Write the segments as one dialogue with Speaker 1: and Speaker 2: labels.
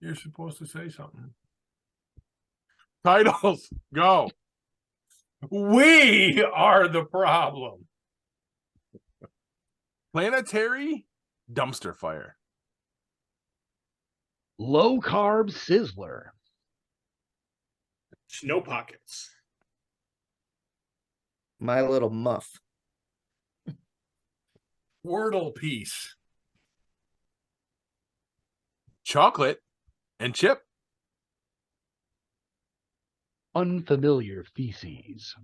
Speaker 1: You're supposed to say something.
Speaker 2: Titles, go.
Speaker 1: We are the problem.
Speaker 2: Planetary dumpster fire.
Speaker 3: Low carb sizzler.
Speaker 4: Snow pockets.
Speaker 5: My little muff.
Speaker 1: Wordle piece.
Speaker 2: Chocolate and chip.
Speaker 3: Unfamiliar feces.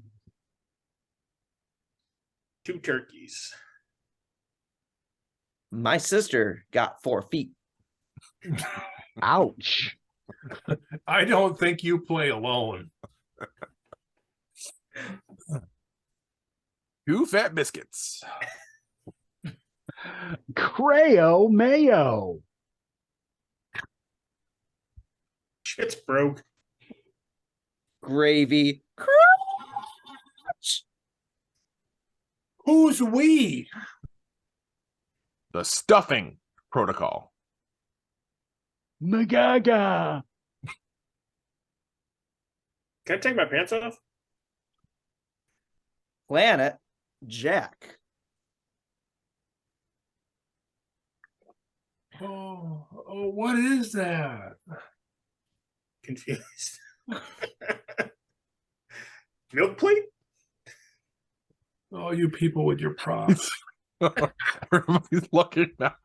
Speaker 4: 2 turkeys.
Speaker 5: My sister got 4 feet.
Speaker 3: Ouch.
Speaker 1: I don't think you play alone.
Speaker 2: 2 fat biscuits.
Speaker 3: Creo mayo.
Speaker 4: Shit's broke.
Speaker 5: Gravy.
Speaker 1: Who's we?
Speaker 2: The stuffing protocol.
Speaker 3: Magaga.
Speaker 4: Can I take my pants off?
Speaker 5: Planet Jack.
Speaker 1: Oh, what is that?
Speaker 4: Confused. Milk plate?
Speaker 1: Oh, you people with your props.
Speaker 2: Everybody's looking now.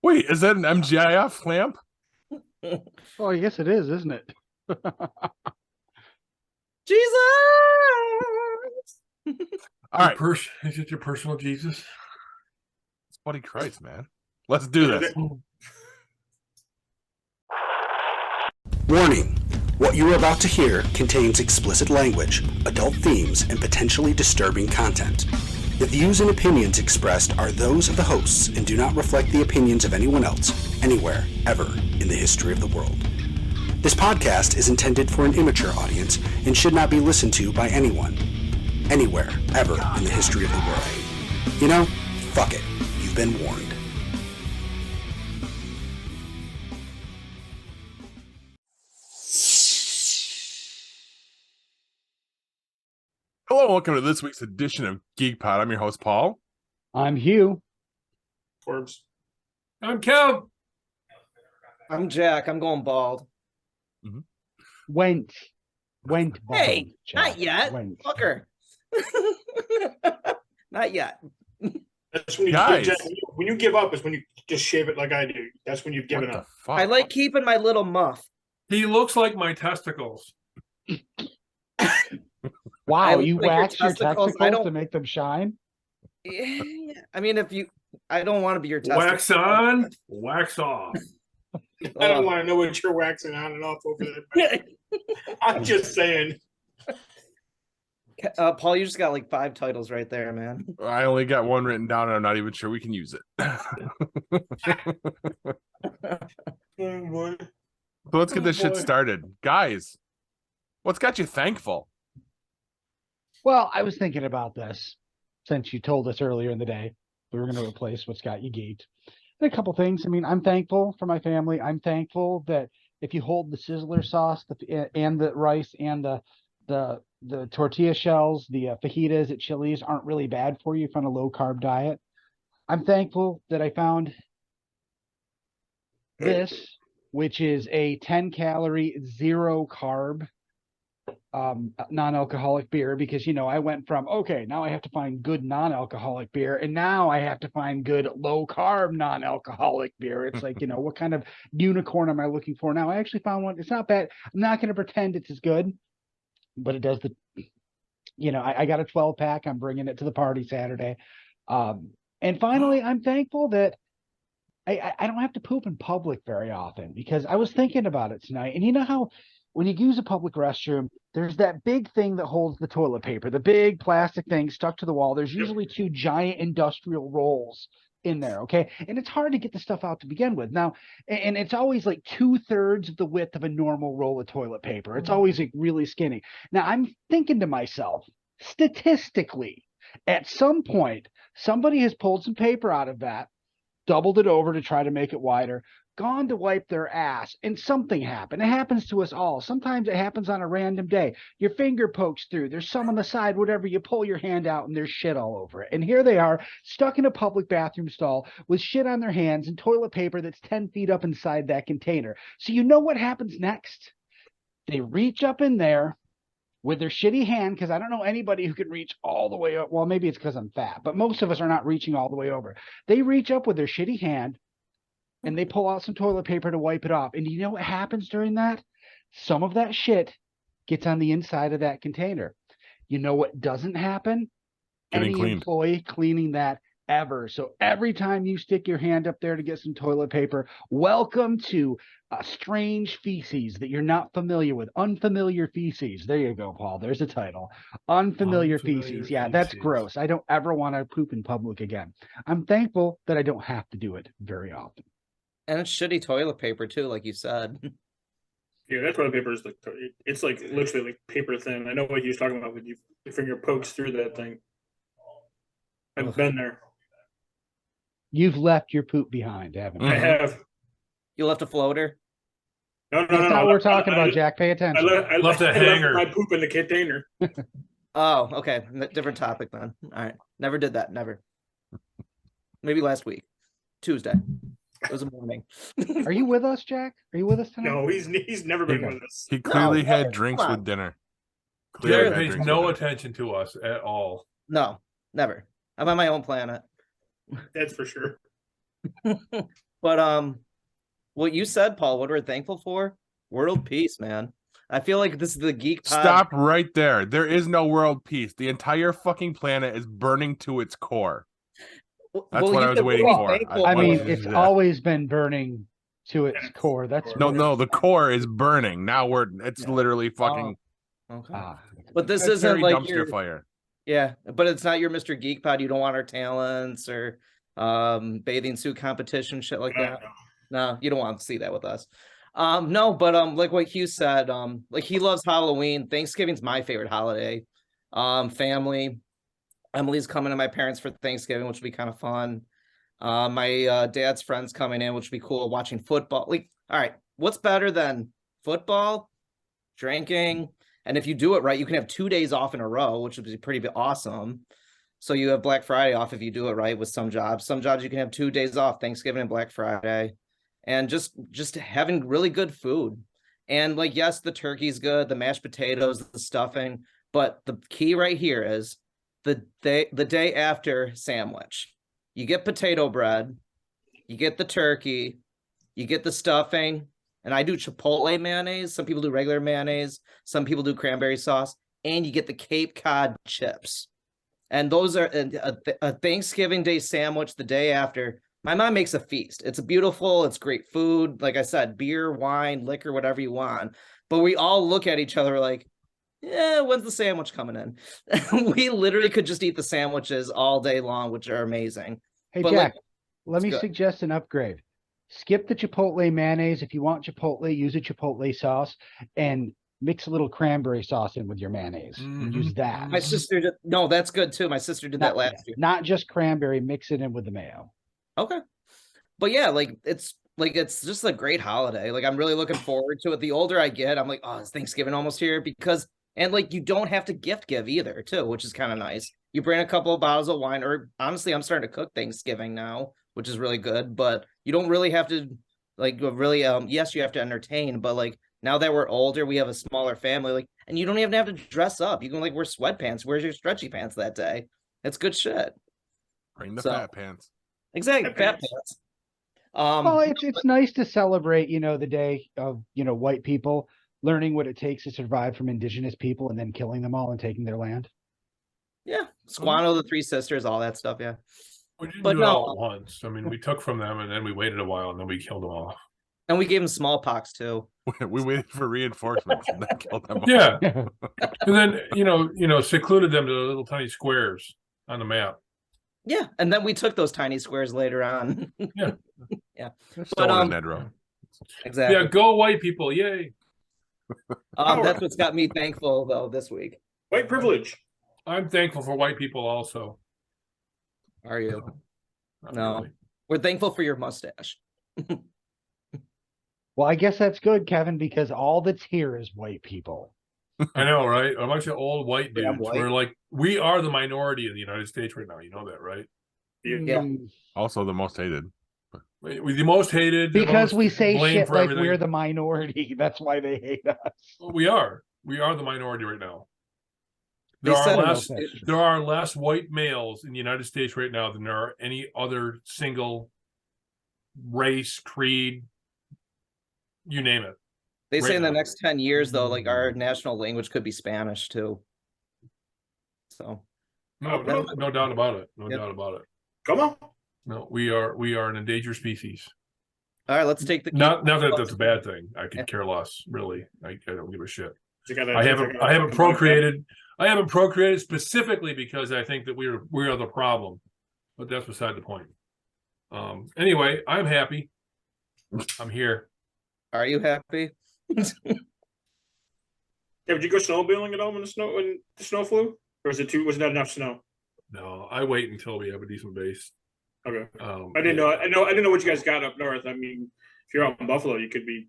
Speaker 2: Wait, is that an MGIF lamp?
Speaker 3: Oh, I guess it is, isn't it?
Speaker 5: Jesus!
Speaker 2: All right.
Speaker 1: Is it your personal Jesus?
Speaker 2: It's Buddy Christ, man. Let's do this.
Speaker 6: Warning. What you are about to hear contains explicit language, adult themes, and potentially disturbing content. The views and opinions expressed are those of the hosts and do not reflect the opinions of anyone else, anywhere, ever, in the history of the world. This podcast is intended for an immature audience and should not be listened to by anyone, anywhere, ever, in the history of the world. You know, fuck it. You've been warned.
Speaker 2: Hello, and welcome to this week's edition of Geek Pod. I'm your host, Paul.
Speaker 3: I'm Hugh.
Speaker 4: Corbs.
Speaker 1: I'm Cal.
Speaker 5: I'm Jack. I'm going bald.
Speaker 3: Went bald.
Speaker 5: Hey,
Speaker 3: Jack.
Speaker 5: not yet.
Speaker 3: Went.
Speaker 5: Fucker. Not yet.
Speaker 4: That's when you
Speaker 2: Guys.
Speaker 4: when you give up is when you just shave it like I do. That's when you've given
Speaker 2: What
Speaker 4: up.
Speaker 2: the fuck?
Speaker 5: I like keeping my little muff.
Speaker 1: He looks like my testicles.
Speaker 3: Wow,
Speaker 5: look
Speaker 3: you
Speaker 5: like your
Speaker 3: wax your
Speaker 5: testicles. I
Speaker 3: testicles
Speaker 5: don't-
Speaker 3: to make them shine?
Speaker 5: Yeah, I mean, I don't want to be your
Speaker 1: Wax
Speaker 5: testicles.
Speaker 1: on, wax off.
Speaker 4: I don't want to know what you're waxing on and off over there. I'm just saying.
Speaker 5: Paul, you just got like 5 titles right there, man.
Speaker 2: I only got one written down, and I'm not even sure we can use it. So let's get this shit started. Guys, what's got you thankful?
Speaker 3: Well, I was thinking about this since you told us earlier in the day we were going to replace what's got you geeked. And a couple things. I mean, I'm thankful for my family. I'm thankful that if you hold the sizzler sauce and the rice and the tortilla shells, the fajitas at Chili's aren't really bad for you if you're on a low carb diet. I'm thankful that I found this, which is a 10 calorie, 0 carb non-alcoholic beer, because I went from now I have to find good non-alcoholic beer, and now I have to find good low carb non-alcoholic beer. It's like, what kind of unicorn am I looking for now? I actually found one. It's not bad. I'm not going to pretend it's as good, but it does I got a 12-pack. I'm bringing it to the party Saturday. And finally, I'm thankful that I don't have to poop in public very often, because I was thinking about it tonight. And you know how when you use a public restroom, there's that big thing that holds the toilet paper, the big plastic thing stuck to the wall. There's usually 2 giant industrial rolls in there, okay? And it's hard to get the stuff out to begin with. Now, and it's always like 2/3 of the width of a normal roll of toilet paper. It's always like really skinny. Now, I'm thinking to myself, statistically, at some point, Somebody has pulled some paper out of that, doubled it over to try to make it wider, gone to wipe their ass, and something happened. It happens to us all. Sometimes it happens on a random day. Your finger pokes through. There's some on the side, whatever. You pull your hand out and there's shit all over it. And here they are, stuck in a public bathroom stall with shit on their hands and toilet paper that's 10 feet up inside that container. So you know what happens next? They reach up in there with their shitty hand, because I don't know anybody who can reach all the way up. Well, maybe it's because I'm fat, but most of us are not reaching all the way over. They reach up with their shitty hand and they pull out some toilet paper to wipe it off. And you know what happens during that? Some of that shit gets on the inside of that container. You know what doesn't happen?
Speaker 2: Getting
Speaker 3: Any
Speaker 2: cleaned.
Speaker 3: employee cleaning that ever. So every time you stick your hand up there to get some toilet paper, welcome to strange feces that you're not familiar with. Unfamiliar feces. There you go, Paul. There's a title. Unfamiliar feces. Yeah, that's
Speaker 1: feces.
Speaker 3: gross. I don't ever want to poop in public again. I'm thankful that I don't have to do it very often.
Speaker 5: And it's shitty toilet paper too, like you said.
Speaker 4: Yeah, that toilet paper is like, it's like literally like paper thin. I know what he was talking about when your finger pokes through that thing. I've been there.
Speaker 3: You've left your poop behind, haven't you?
Speaker 4: I have.
Speaker 5: You left a floater.
Speaker 4: No.
Speaker 3: That's not what we're talking about, Jack. Pay
Speaker 4: I
Speaker 3: attention.
Speaker 1: Left a hanger.
Speaker 4: my poop in the container.
Speaker 5: Oh, okay. Different topic then. All right. Never did that. Never. Maybe last week. Tuesday. It was a morning.
Speaker 3: Are you with us, Jack? Are you with us tonight?
Speaker 4: No, he's never been
Speaker 3: Okay.
Speaker 4: with us.
Speaker 2: He clearly
Speaker 5: never.
Speaker 2: had drinks
Speaker 5: Come on.
Speaker 2: with dinner.
Speaker 1: Jared
Speaker 2: Clearly had
Speaker 1: pays
Speaker 2: drinks
Speaker 1: no
Speaker 2: with dinner.
Speaker 1: attention to us at all.
Speaker 5: No, never. I'm on my own planet.
Speaker 4: That's for sure.
Speaker 5: But what you said, Paul, what we're thankful for? World peace, man. I feel like this is the geek pod.
Speaker 2: Stop right there. There is no world peace. The entire fucking planet is burning to its core. That's what
Speaker 5: you
Speaker 2: I was
Speaker 5: said
Speaker 2: waiting
Speaker 5: we're
Speaker 2: for.
Speaker 5: thankful
Speaker 3: I
Speaker 2: What
Speaker 3: mean,
Speaker 2: is
Speaker 3: it's
Speaker 2: that?
Speaker 3: always been burning to its core. That's
Speaker 2: No, the core is burning. Now it's literally fucking
Speaker 5: Okay.
Speaker 3: Ah,
Speaker 5: But this
Speaker 2: a
Speaker 5: isn't
Speaker 2: very
Speaker 5: like
Speaker 2: dumpster
Speaker 5: your,
Speaker 2: fire.
Speaker 5: yeah, but it's not your Mr. Geek Pod. You don't want our talents or bathing suit competition, shit like that. No, you don't want to see that with us. No, but like what Hugh said, like he loves Halloween. Thanksgiving's my favorite holiday. Family. Emily's coming to my parents for Thanksgiving, which will be kind of fun. My dad's friends coming in, which will be cool. Watching football. Like, all right, what's better than football, drinking, and if you do it right, you can have 2 days off in a row, which would be pretty awesome. So you have Black Friday off if you do it right with some jobs. Some jobs you can have 2 days off, Thanksgiving and Black Friday, and just having really good food. And like, yes, the turkey's good, the mashed potatoes, the stuffing, but the key right here is the day after sandwich. You get potato bread, you get the turkey, you get the stuffing, and I do chipotle mayonnaise. Some people do regular mayonnaise, some people do cranberry sauce, and you get the Cape Cod chips. And those are a Thanksgiving Day sandwich the day after. My mom makes a feast. It's beautiful. It's great food. Like I said, beer, wine, liquor, whatever you want. But we all look at each other like, yeah, when's the sandwich coming in? We literally could just eat the sandwiches all day long, which are amazing.
Speaker 3: Hey,
Speaker 5: But,
Speaker 3: Jack,
Speaker 5: like,
Speaker 3: let me
Speaker 5: good.
Speaker 3: suggest an upgrade. Skip the Chipotle mayonnaise. If you want Chipotle, use a Chipotle sauce and mix a little cranberry sauce in with your mayonnaise. And use that.
Speaker 5: My sister did, no, that's good too. My sister did that last year.
Speaker 3: Not just cranberry, mix it in with the mayo.
Speaker 5: Okay. But yeah, it's just a great holiday. Like, I'm really looking forward to it. The older I get, I'm like, oh, is Thanksgiving almost here? Because, and like, you don't have to gift give either too, which is kind of nice. You bring a couple of bottles of wine, or honestly, I'm starting to cook Thanksgiving now, which is really good, but you don't really have to like really, yes, you have to entertain, but like, now that we're older, we have a smaller family, like, and you don't even have to dress up. You can like wear sweatpants. Where's your stretchy pants that day? It's good shit.
Speaker 2: Bring the
Speaker 5: So-
Speaker 2: fat pants.
Speaker 5: Exactly.
Speaker 4: Fat
Speaker 5: Fat pants.
Speaker 3: Well, it's nice to celebrate, the day of, white people learning what it takes to survive from indigenous people and then killing them all and taking their land.
Speaker 5: Yeah. Squano, the Three Sisters, all that stuff. Yeah.
Speaker 1: We didn't
Speaker 5: But
Speaker 1: do it
Speaker 5: no.
Speaker 1: all at once. I mean, we took from them and then we waited a while and then we killed them all.
Speaker 5: And we gave them smallpox too.
Speaker 2: We waited for reinforcements and that killed them all.
Speaker 1: Yeah. And then, secluded them to little tiny squares on the map.
Speaker 5: Yeah. And then we took those tiny squares later on.
Speaker 1: Yeah.
Speaker 5: Yeah.
Speaker 2: Stolen Nedro.
Speaker 5: Exactly.
Speaker 1: Yeah, go white people. Yay.
Speaker 5: That's what's got me thankful though this week.
Speaker 4: White privilege.
Speaker 1: I'm thankful for white people also.
Speaker 5: Are you?
Speaker 1: Not
Speaker 5: No.
Speaker 1: really.
Speaker 5: We're thankful for your mustache.
Speaker 3: Well, I guess that's good, Kevin, because all that's here is white people.
Speaker 1: I know, right? A bunch of old white
Speaker 5: Yeah,
Speaker 1: dudes.
Speaker 5: white.
Speaker 1: We're like, we are the minority in the United States right now. You know that, right?
Speaker 5: Yeah.
Speaker 3: Mm,
Speaker 2: Also the most hated.
Speaker 1: We're the most hated. the
Speaker 3: because
Speaker 1: most
Speaker 3: we say
Speaker 1: blamed
Speaker 3: shit
Speaker 1: for
Speaker 3: like
Speaker 1: everything.
Speaker 3: we're the minority. That's why they hate us.
Speaker 1: We are. We are the minority right now.
Speaker 5: They
Speaker 1: There are
Speaker 5: said it
Speaker 1: less.
Speaker 3: was-
Speaker 1: There are less white males in the United States right now than there are any other single race, creed, you name it.
Speaker 5: They say
Speaker 1: Right
Speaker 5: in the
Speaker 1: now.
Speaker 5: next 10 years, though, like our national language could be Spanish too. So
Speaker 1: No doubt about it. No
Speaker 5: Yep.
Speaker 1: doubt about it.
Speaker 4: Come on.
Speaker 1: No, we are an endangered species.
Speaker 5: all right, let's take the
Speaker 1: Not that that's a bad thing. I could care less, really. I don't give a shit.
Speaker 4: You gotta-
Speaker 1: I
Speaker 4: you
Speaker 1: haven't
Speaker 4: gotta talk about
Speaker 1: procreated. I haven't procreated specifically because I think that we are the problem. But that's beside the point. Anyway, I'm happy. I'm here.
Speaker 5: Are you happy?
Speaker 4: Yeah, did you go snowmobiling at all when the snow flew, or was it not enough snow?
Speaker 1: No, I wait until we have a decent base.
Speaker 4: Okay,
Speaker 1: I
Speaker 4: I didn't know. I didn't know what you guys got up north. I mean, if you're out in Buffalo, you could be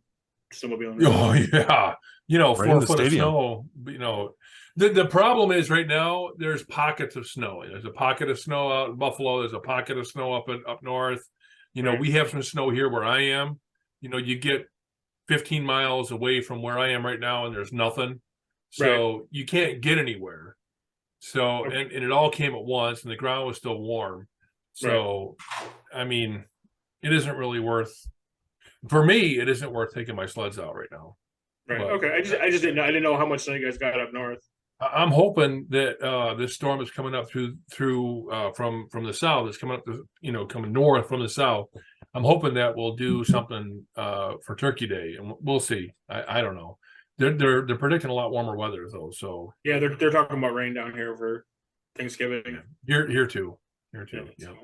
Speaker 4: snowmobiling.
Speaker 1: Oh yeah,
Speaker 2: Right in
Speaker 1: 4
Speaker 2: the
Speaker 1: foot
Speaker 2: stadium.
Speaker 1: of snow. The problem is right now there's pockets of snow. There's a pocket of snow out in Buffalo. There's a pocket of snow up north.
Speaker 4: Right.
Speaker 1: We have some snow here where I am. You get 15 miles away from where I am right now, and there's nothing. So you can't get anywhere. So
Speaker 4: Okay.
Speaker 1: and it all came at once, and the ground was still warm. So I mean, it isn't really worth. For me, it isn't worth taking my sleds out right now.
Speaker 4: Right.
Speaker 1: But-
Speaker 4: Okay. I just didn't know. I didn't know how much snow you guys got up north.
Speaker 1: I'm hoping that this storm is coming up through from the south. It's coming up, coming north from the south. I'm hoping that we'll do something for Turkey Day, and we'll see. I don't know. They're predicting a lot warmer weather though. So
Speaker 4: Yeah, they're talking about rain down here for Thanksgiving.
Speaker 1: here too.
Speaker 4: Yeah,
Speaker 1: Yeah.
Speaker 4: so,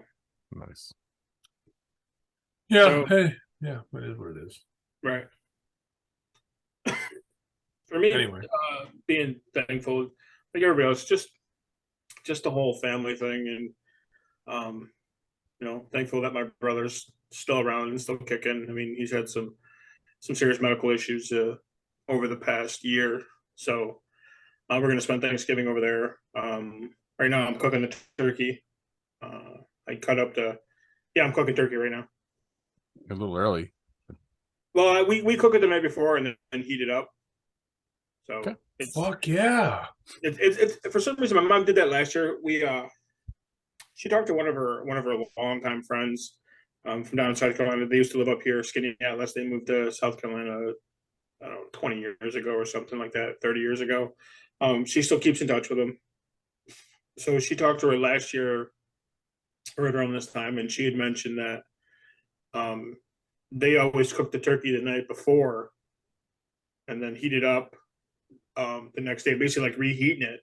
Speaker 2: Nice.
Speaker 1: Yeah.
Speaker 4: So-
Speaker 1: Hey. Yeah. It is what it is.
Speaker 4: right. For me,
Speaker 1: Anyway.
Speaker 4: being thankful, like everybody else, just the whole family thing, and thankful that my brother's still around and still kicking. I mean, he's had some serious medical issues over the past year, so we're gonna spend Thanksgiving over there. Right now, I'm cooking the turkey. I cut up I'm cooking turkey right now.
Speaker 2: A little early.
Speaker 4: Well, we cook it the night before and then heat it up. So
Speaker 2: Okay.
Speaker 4: it's
Speaker 1: Fuck yeah.
Speaker 4: it's for some reason my mom did that last year. She talked to one of her longtime friends from down in South Carolina. They used to live up here, Skinny Atlas. They moved to South Carolina, I don't know, 20 years ago or something like that, 30 years ago. She still keeps in touch with them. So she talked to her last year, right around this time, and she had mentioned that they always cook the turkey the night before and then heat it up the next day, basically like reheating it.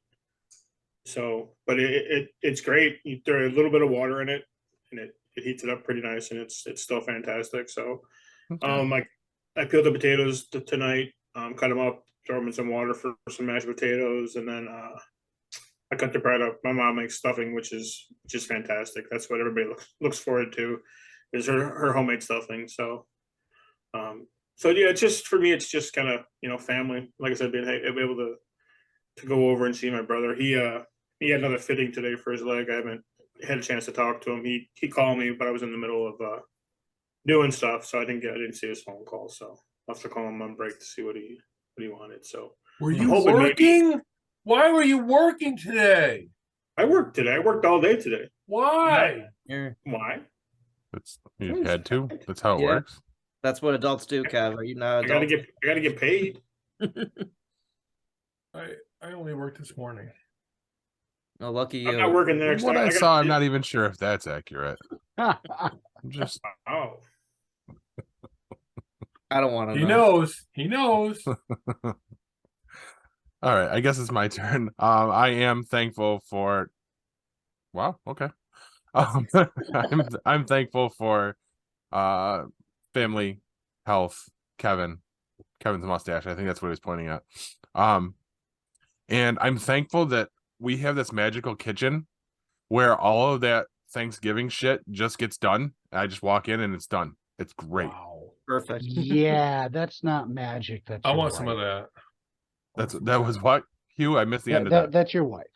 Speaker 4: So, but it's great. You throw a little bit of water in it, and it heats it up pretty nice, and it's still fantastic. So,
Speaker 2: Okay.
Speaker 4: I peeled the potatoes tonight, cut them up, throw them in some water for some mashed potatoes, and then I cut the bread up. My mom makes stuffing, which is fantastic. That's what everybody looks forward to, is her homemade stuffing. So, yeah, it's just for me, it's just kind of family. Like I said, being able to go over and see my brother. He had another fitting today for his leg. I haven't had a chance to talk to him. He called me, but I was in the middle of doing stuff, so I didn't see his phone call. So I'll have to call him on break to see what he wanted. So
Speaker 1: Were
Speaker 4: I'm
Speaker 1: you
Speaker 4: hoping
Speaker 1: working? Why were you working today?
Speaker 4: I worked today. I worked all day today.
Speaker 1: Why?
Speaker 4: Why?
Speaker 2: You had to. That's how it
Speaker 5: Yeah.
Speaker 2: works.
Speaker 5: That's what adults do, Kev. Are you not
Speaker 4: I gotta
Speaker 5: adult?
Speaker 4: get paid.
Speaker 1: I only worked this morning.
Speaker 5: Oh, lucky you.
Speaker 4: I'm not working the next
Speaker 2: What
Speaker 4: time.
Speaker 2: I
Speaker 4: gotta
Speaker 2: saw, I'm
Speaker 4: get-
Speaker 2: not even sure if that's accurate. I'm just
Speaker 4: Oh,
Speaker 5: I don't want to
Speaker 1: He
Speaker 5: know.
Speaker 1: knows. He knows.
Speaker 2: all right. I guess it's my turn. I am thankful for. Wow. Okay. I'm thankful for family, health, Kevin's mustache. I think that's what he was pointing at. And I'm thankful that we have this magical kitchen where all of that Thanksgiving shit just gets done. I just walk in and it's done. It's great.
Speaker 1: Wow.
Speaker 5: Perfect.
Speaker 3: Yeah, that's not magic. That's
Speaker 1: I
Speaker 3: your
Speaker 1: want some of
Speaker 3: wife.
Speaker 1: that.
Speaker 2: That was what, Hugh? I missed the end of that.
Speaker 3: That's your wife.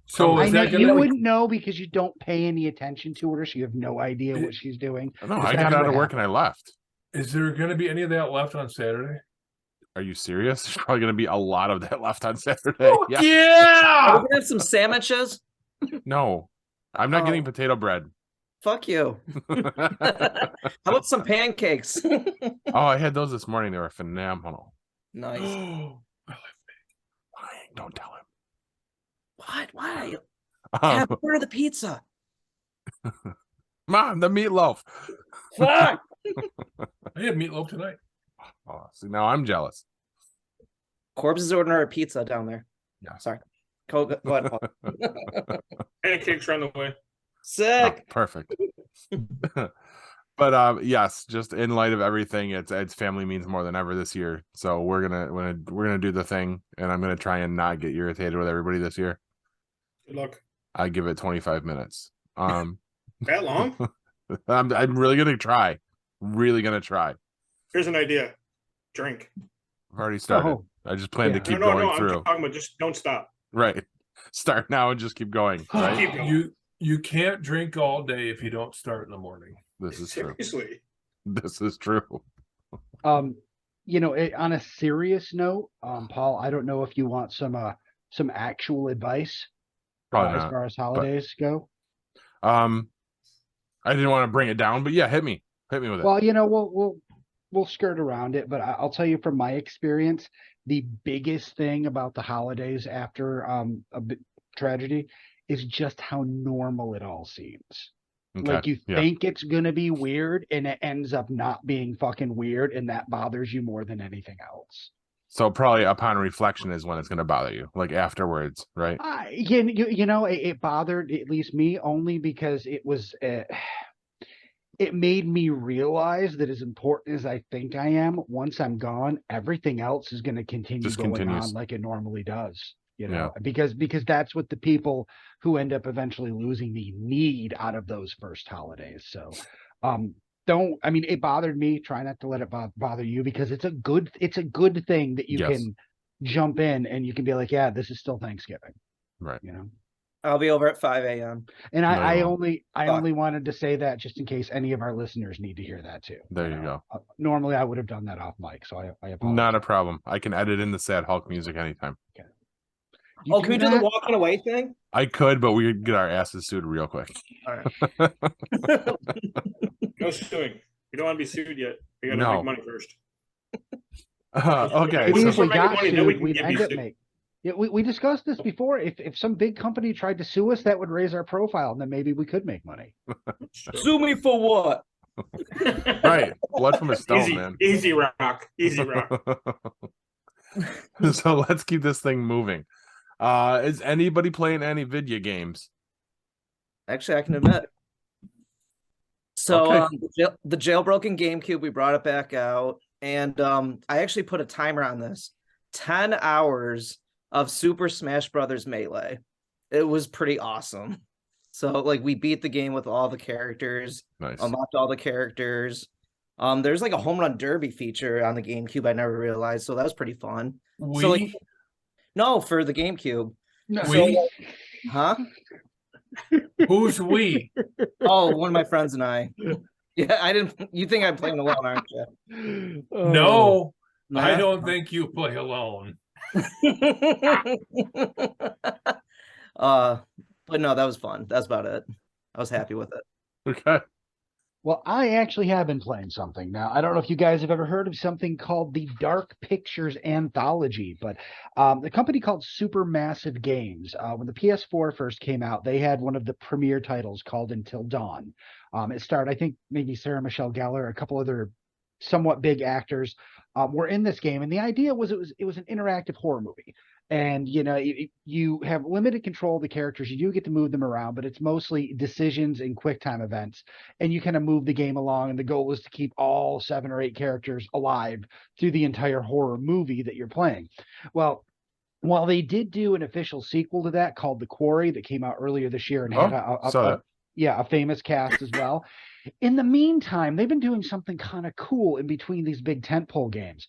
Speaker 1: So
Speaker 3: I
Speaker 1: is
Speaker 3: know
Speaker 1: that
Speaker 3: you
Speaker 1: gonna?
Speaker 3: wouldn't know because you don't pay any attention to her, so you have no idea what she's doing.
Speaker 2: No,
Speaker 3: But
Speaker 2: I
Speaker 3: that's
Speaker 2: got out
Speaker 3: what
Speaker 2: of work and I left.
Speaker 1: Is there going to be any of that left on Saturday?
Speaker 2: Are you serious? There's probably going to be a lot of that left on Saturday.
Speaker 1: Oh,
Speaker 2: Yeah.
Speaker 5: Are we
Speaker 1: yeah.
Speaker 5: gonna have some sandwiches?
Speaker 2: No, I'm not
Speaker 5: Oh.
Speaker 2: getting potato bread.
Speaker 5: Fuck you. How about some pancakes?
Speaker 2: Oh, I had those this morning. They were phenomenal.
Speaker 5: Nice.
Speaker 2: Lying, don't tell him.
Speaker 5: What? Why? Have part of the pizza.
Speaker 2: Mom, the meatloaf.
Speaker 5: Fuck.
Speaker 1: I had meatloaf tonight.
Speaker 2: Oh, see, now I'm jealous.
Speaker 5: Corbs is ordering a pizza down there.
Speaker 2: Yeah.
Speaker 5: Sorry. Go ahead, Paul.
Speaker 4: Pancakes are on the way.
Speaker 5: Sick.
Speaker 2: Oh, perfect. But yes, just in light of everything, it's family means more than ever this year. So we're gonna do the thing, and I'm gonna try and not get irritated with everybody this year.
Speaker 4: Good luck.
Speaker 2: I give it 25 minutes.
Speaker 4: That long?
Speaker 2: I'm really gonna try. Really gonna try.
Speaker 4: Here's an idea. Drink.
Speaker 2: I've already started.
Speaker 3: Oh.
Speaker 2: I just plan to keep
Speaker 4: no,
Speaker 2: going
Speaker 4: I'm
Speaker 2: through.
Speaker 4: talking about just don't stop.
Speaker 2: Right. Start now and just keep going. Right.
Speaker 4: Keep going.
Speaker 1: You can't drink all day if you don't start in the morning.
Speaker 2: This is true.
Speaker 4: Seriously.
Speaker 2: This is true.
Speaker 3: On a serious note, Paul, I don't know if you want some actual advice
Speaker 2: Probably
Speaker 3: as
Speaker 2: not.
Speaker 3: far as holidays go.
Speaker 2: I didn't want to bring it down, but yeah, hit me with it.
Speaker 3: Well, we'll skirt around it, but I'll tell you from my experience, the biggest thing about the holidays after a tragedy is just how normal it all seems.
Speaker 2: Okay,
Speaker 3: Like you
Speaker 2: yeah.
Speaker 3: think it's gonna be weird, and it ends up not being fucking weird, and that bothers you more than anything else.
Speaker 2: So probably upon reflection is when it's going to bother you, like afterwards, right?
Speaker 3: It bothered at least me only because it was. It made me realize that as important as I think I am, once I'm gone, everything else is going to continue
Speaker 2: Just
Speaker 3: going
Speaker 2: continues.
Speaker 3: on like it normally does.
Speaker 2: Yeah.
Speaker 3: Because that's what the people who end up eventually losing me need out of those first holidays. So, it bothered me. Try not to let it bother you because it's a good thing that you
Speaker 2: Yes.
Speaker 3: can jump in and you can be like, yeah, this is still Thanksgiving.
Speaker 2: Right.
Speaker 5: I'll be over at 5 a.m.
Speaker 3: And
Speaker 2: No,
Speaker 3: I
Speaker 2: you won't.
Speaker 3: only wanted to say that just in case any of our listeners need to hear that too.
Speaker 2: There you go.
Speaker 3: Normally I would have done that off mic, so I apologize.
Speaker 2: Not a problem. I can edit in the sad Hulk music anytime.
Speaker 3: You
Speaker 5: Can we do the
Speaker 3: that?
Speaker 5: walking away thing?
Speaker 2: I could, but we could get our asses sued real quick.
Speaker 5: All right.
Speaker 4: No suing. You don't want to be sued yet. You got to
Speaker 2: No.
Speaker 4: make money first.
Speaker 2: Okay.
Speaker 3: If
Speaker 4: so-
Speaker 3: we
Speaker 4: so-
Speaker 3: got
Speaker 4: money, then we
Speaker 3: sued,
Speaker 4: can
Speaker 3: we'd
Speaker 4: give
Speaker 3: end
Speaker 4: you
Speaker 3: up
Speaker 4: sued.
Speaker 3: make. Yeah, we discussed this before. If some big company tried to sue us, that would raise our profile, and then maybe we could make money.
Speaker 5: Sue me for what?
Speaker 2: Right. Blood from a stone,
Speaker 4: Easy,
Speaker 2: man.
Speaker 4: easy rock. Easy rock.
Speaker 2: So let's keep this thing moving. Is anybody playing any video games?
Speaker 5: Actually, I can admit. So
Speaker 2: Okay.
Speaker 5: the jailbroken GameCube, we brought it back out, and I actually put a timer on this. 10 hours of Super Smash Brothers Melee. It was pretty awesome. So we beat the game with all the characters,
Speaker 2: Nice.
Speaker 5: unlocked all the characters. There's like a home run derby feature on the GameCube I never realized, so that was pretty fun. So no, for the GameCube.
Speaker 1: We?
Speaker 5: Huh?
Speaker 1: Who's we?
Speaker 5: Oh, one of my friends and I. Yeah, I didn't. You think I'm playing alone, aren't you?
Speaker 1: No, I
Speaker 5: Nah?
Speaker 1: don't think you play alone.
Speaker 5: But no, that was fun. That's about it. I was happy with it.
Speaker 2: Okay.
Speaker 3: Well, I actually have been playing something now. I don't know if you guys have ever heard of something called the Dark Pictures Anthology, but the company called Supermassive Games, when the PS4 first came out, they had one of the premier titles called Until Dawn. It starred, I think, maybe Sarah Michelle Gellar, a couple other somewhat big actors were in this game, and the idea was it was an interactive horror movie. And you have limited control of the characters. You do get to move them around, but it's mostly decisions and quick time events. And you kind of move the game along. And the goal is to keep all 7 or 8 characters alive through the entire horror movie that you're playing. Well, while they did do an official sequel to that called The Quarry that came out earlier this year and had
Speaker 2: saw that.
Speaker 3: a famous cast as well. In the meantime, they've been doing something kind of cool in between these big tentpole games.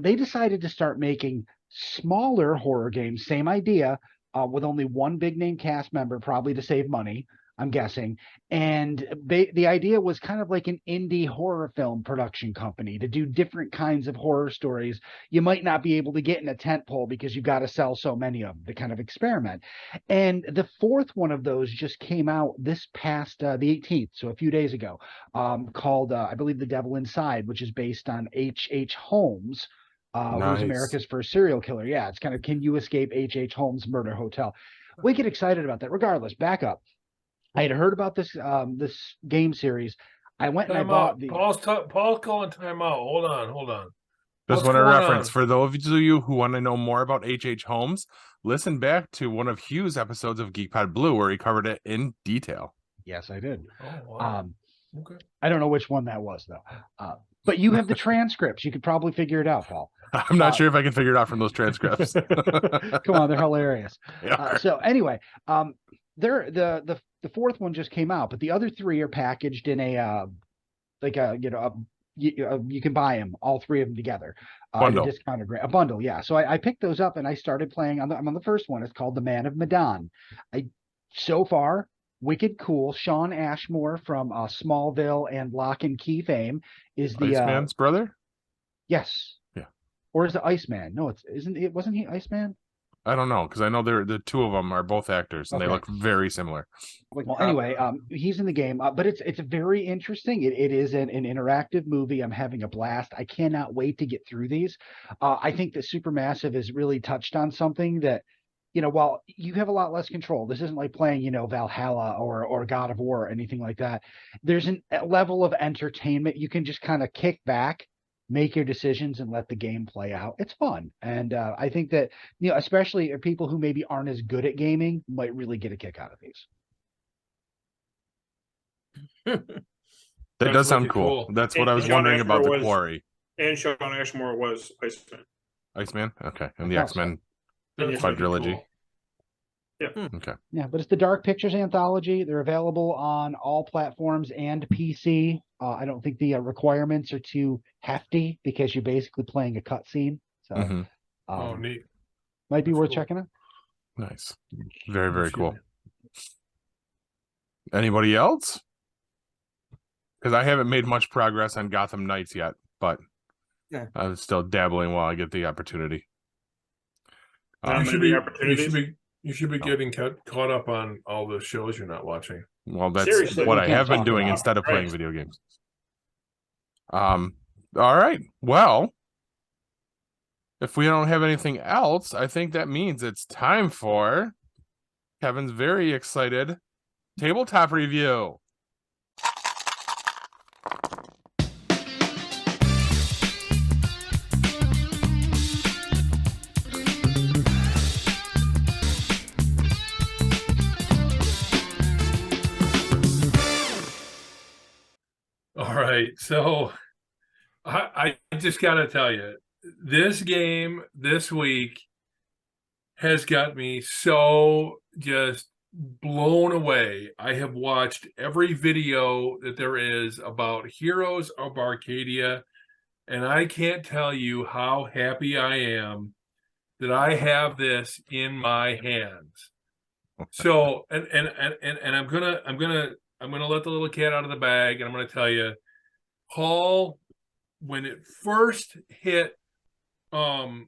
Speaker 3: They decided to start making smaller horror games, same idea, with only one big name cast member, probably to save money, I'm guessing. And the idea was kind of like an indie horror film production company to do different kinds of horror stories you might not be able to get in a tentpole because you've got to sell so many of them to kind of experiment. And the fourth one of those just came out this past the 18th, so a few days ago, called, I believe, The Devil Inside, which is based on H.H. Holmes, who's
Speaker 2: Nice.
Speaker 3: America's first serial killer. Yeah, it's kind of Can You Escape H.H. Holmes Murder Hotel? We get excited about that. Regardless, back up. I had heard about this this game series. I went and I
Speaker 1: Time
Speaker 3: bought
Speaker 1: out.
Speaker 3: the.
Speaker 1: Paul's calling time out. Hold on.
Speaker 2: Just
Speaker 1: What's
Speaker 2: want to
Speaker 1: going
Speaker 2: reference
Speaker 1: on?
Speaker 2: for those of you who want to know more about H.H. Holmes, listen back to one of Hugh's episodes of GeekPod Blue where he covered it in detail.
Speaker 3: Yes, I did.
Speaker 1: Oh, wow. Okay.
Speaker 3: I don't know which one that was though. But you have the transcripts. You could probably figure it out, Paul.
Speaker 2: I'm not sure if I can figure it out from those transcripts.
Speaker 3: Come on, they're hilarious.
Speaker 2: Yeah.
Speaker 3: So anyway, they're the fourth one just came out, but the other three are packaged in a you can buy them, all three of them together,
Speaker 2: Bundle.
Speaker 3: at a discounted rate, a bundle. Yeah. So I picked those up and I started playing I'm on the first one. It's called The Man of Medan. So far, wicked cool. Sean Ashmore from Smallville and Lock and Key fame is the
Speaker 2: Iceman's brother?
Speaker 3: yes.
Speaker 2: Yeah.
Speaker 3: Or is it Iceman? No, wasn't he Iceman?
Speaker 2: I don't know, because I know the two of them are both actors and they
Speaker 3: Okay.
Speaker 2: look very similar.
Speaker 3: Well, anyway, he's in the game, but it's very interesting. It is an interactive movie. I'm having a blast. I cannot wait to get through these. I think that Supermassive has really touched on something that, while you have a lot less control, this isn't like playing, Valhalla or God of War or anything like that. There's a level of entertainment. You can just kind of kick back, make your decisions, and let the game play out. It's fun. And I think that, especially people who maybe aren't as good at gaming might really get a kick out of these.
Speaker 2: That does sound
Speaker 1: wicked
Speaker 2: cool. That's what
Speaker 4: And
Speaker 2: I was
Speaker 4: John
Speaker 2: wondering about the
Speaker 4: Ashmore was-
Speaker 2: quarry.
Speaker 4: And Sean Ashmore was Iceman.
Speaker 2: Iceman? Okay. And the
Speaker 3: I thought
Speaker 2: X-Men
Speaker 1: That's
Speaker 2: quadrilogy.
Speaker 1: cool.
Speaker 2: Okay.
Speaker 3: Yeah, but it's the Dark Pictures Anthology. They're available on all platforms and PC. I don't think the requirements are too hefty because you're basically playing a cutscene. So
Speaker 2: Mhm.
Speaker 1: Oh, neat.
Speaker 3: might be
Speaker 1: that's
Speaker 3: worth
Speaker 1: cool.
Speaker 3: checking out.
Speaker 2: Nice. Very, very
Speaker 1: Excuse
Speaker 2: cool.
Speaker 1: me.
Speaker 2: Anybody else? Because I haven't made much progress on Gotham Knights yet, but
Speaker 5: Yeah.
Speaker 2: I'm still dabbling while I get the opportunity.
Speaker 4: Not
Speaker 1: You should
Speaker 4: many
Speaker 1: be.
Speaker 4: opportunities.
Speaker 1: You should be getting caught up on all the shows you're not watching.
Speaker 2: Well, that's
Speaker 4: Seriously.
Speaker 2: what
Speaker 3: We
Speaker 2: I
Speaker 3: can't
Speaker 2: have been
Speaker 3: talk
Speaker 2: doing
Speaker 3: about it.
Speaker 2: instead of playing
Speaker 4: Right.
Speaker 2: video games. All right. Well, if we don't have anything else, I think that means it's time for Kevin's very excited tabletop review.
Speaker 1: All right, so I just got to tell you, this game this week has got me so just blown away. I have watched every video that there is about Heroes of Barcadia, and I can't tell you how happy I am that I have this in my hands. So, and I'm gonna let the little cat out of the bag, and I'm gonna tell you, Paul, when it first hit, when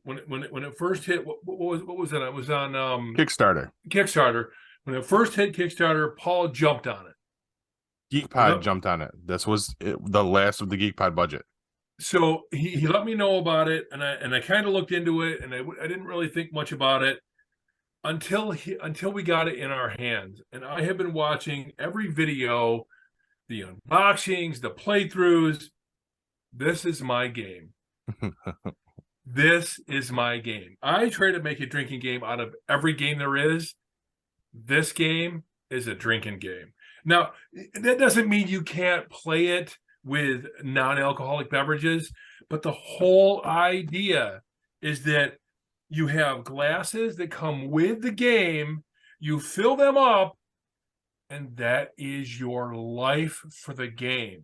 Speaker 1: it first hit, what was it? It was on
Speaker 2: Kickstarter.
Speaker 1: Kickstarter. When it first hit Kickstarter, Paul jumped on it.
Speaker 2: GeekPod
Speaker 1: Yep.
Speaker 2: jumped on it. This was the last of the GeekPod budget.
Speaker 1: So he let me know about it, and I kind of looked into it, and I didn't really think much about it until we got it in our hands. And I have been watching every video, the unboxings, the playthroughs. This is my game. This is my game. I try to make a drinking game out of every game there is. This game is a drinking game. Now, that doesn't mean you can't play it with non-alcoholic beverages, but the whole idea is that you have glasses that come with the game, you fill them up, and that is your life for the game.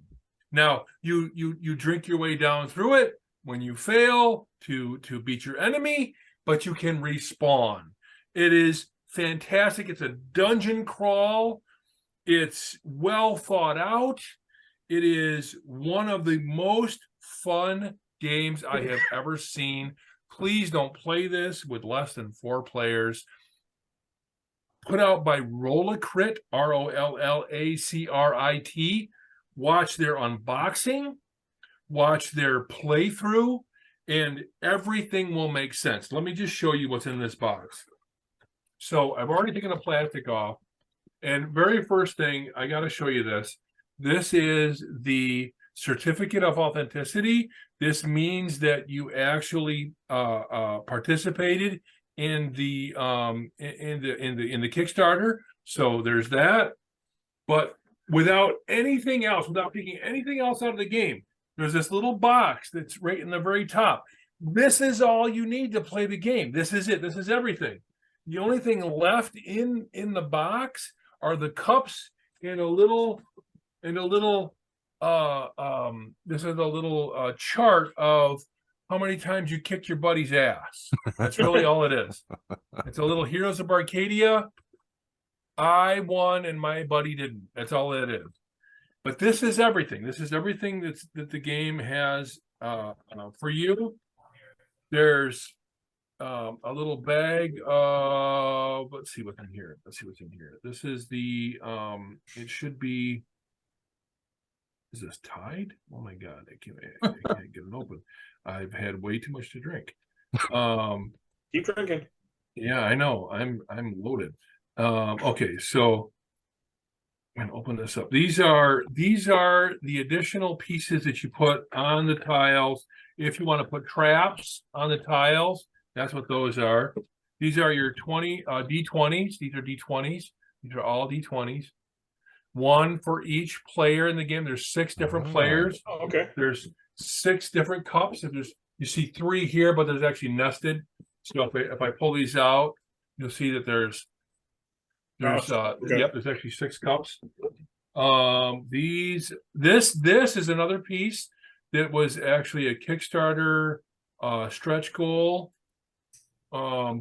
Speaker 1: Now, you drink your way down through it when you fail to beat your enemy, but you can respawn. It is fantastic. It's a dungeon crawl. It's well thought out. It is one of the most fun games I have ever seen. Please don't play this with less than 4 players. Put out by Rollacrit, Rollacrit. Watch their unboxing, watch their playthrough, and everything will make sense. Let me just show you what's in this box. So I've already taken the plastic off, and very first thing, I got to show you this. This is the certificate of authenticity. This means that you actually participated in the Kickstarter. So there's that. But without anything else, without taking anything else out of the game, there's this little box that's right in the very top. This is all you need to play the game. This is it. This is everything. The only thing left in the box are the cups and a little this is a little chart of how many times you kicked your buddy's ass. That's really all it is. It's a little Heroes of Barcadia. I won and my buddy didn't. That's all it is. But this is everything. This is everything that the game has for you. There's a little bag of, let's see what's in here. Let's see what's in here. This is the it should be, is this tied? Oh my god, I can't get it open. I've had way too much to drink.
Speaker 4: Keep drinking.
Speaker 1: Yeah, I know. I'm loaded. Okay, so I'm gonna open this up. These are the additional pieces that you put on the tiles. If you want to put traps on the tiles, that's what those are. These are your D20s. These are D20s. These are all D20s. One for each player in the game. There's 6 different players.
Speaker 4: Oh, okay.
Speaker 1: There's 6 different cups. If you see 3 here, but there's actually nested. So if I pull these out, you'll see that there's
Speaker 4: okay.
Speaker 1: Yep, there's actually 6 cups. This is another piece that was actually a Kickstarter stretch goal.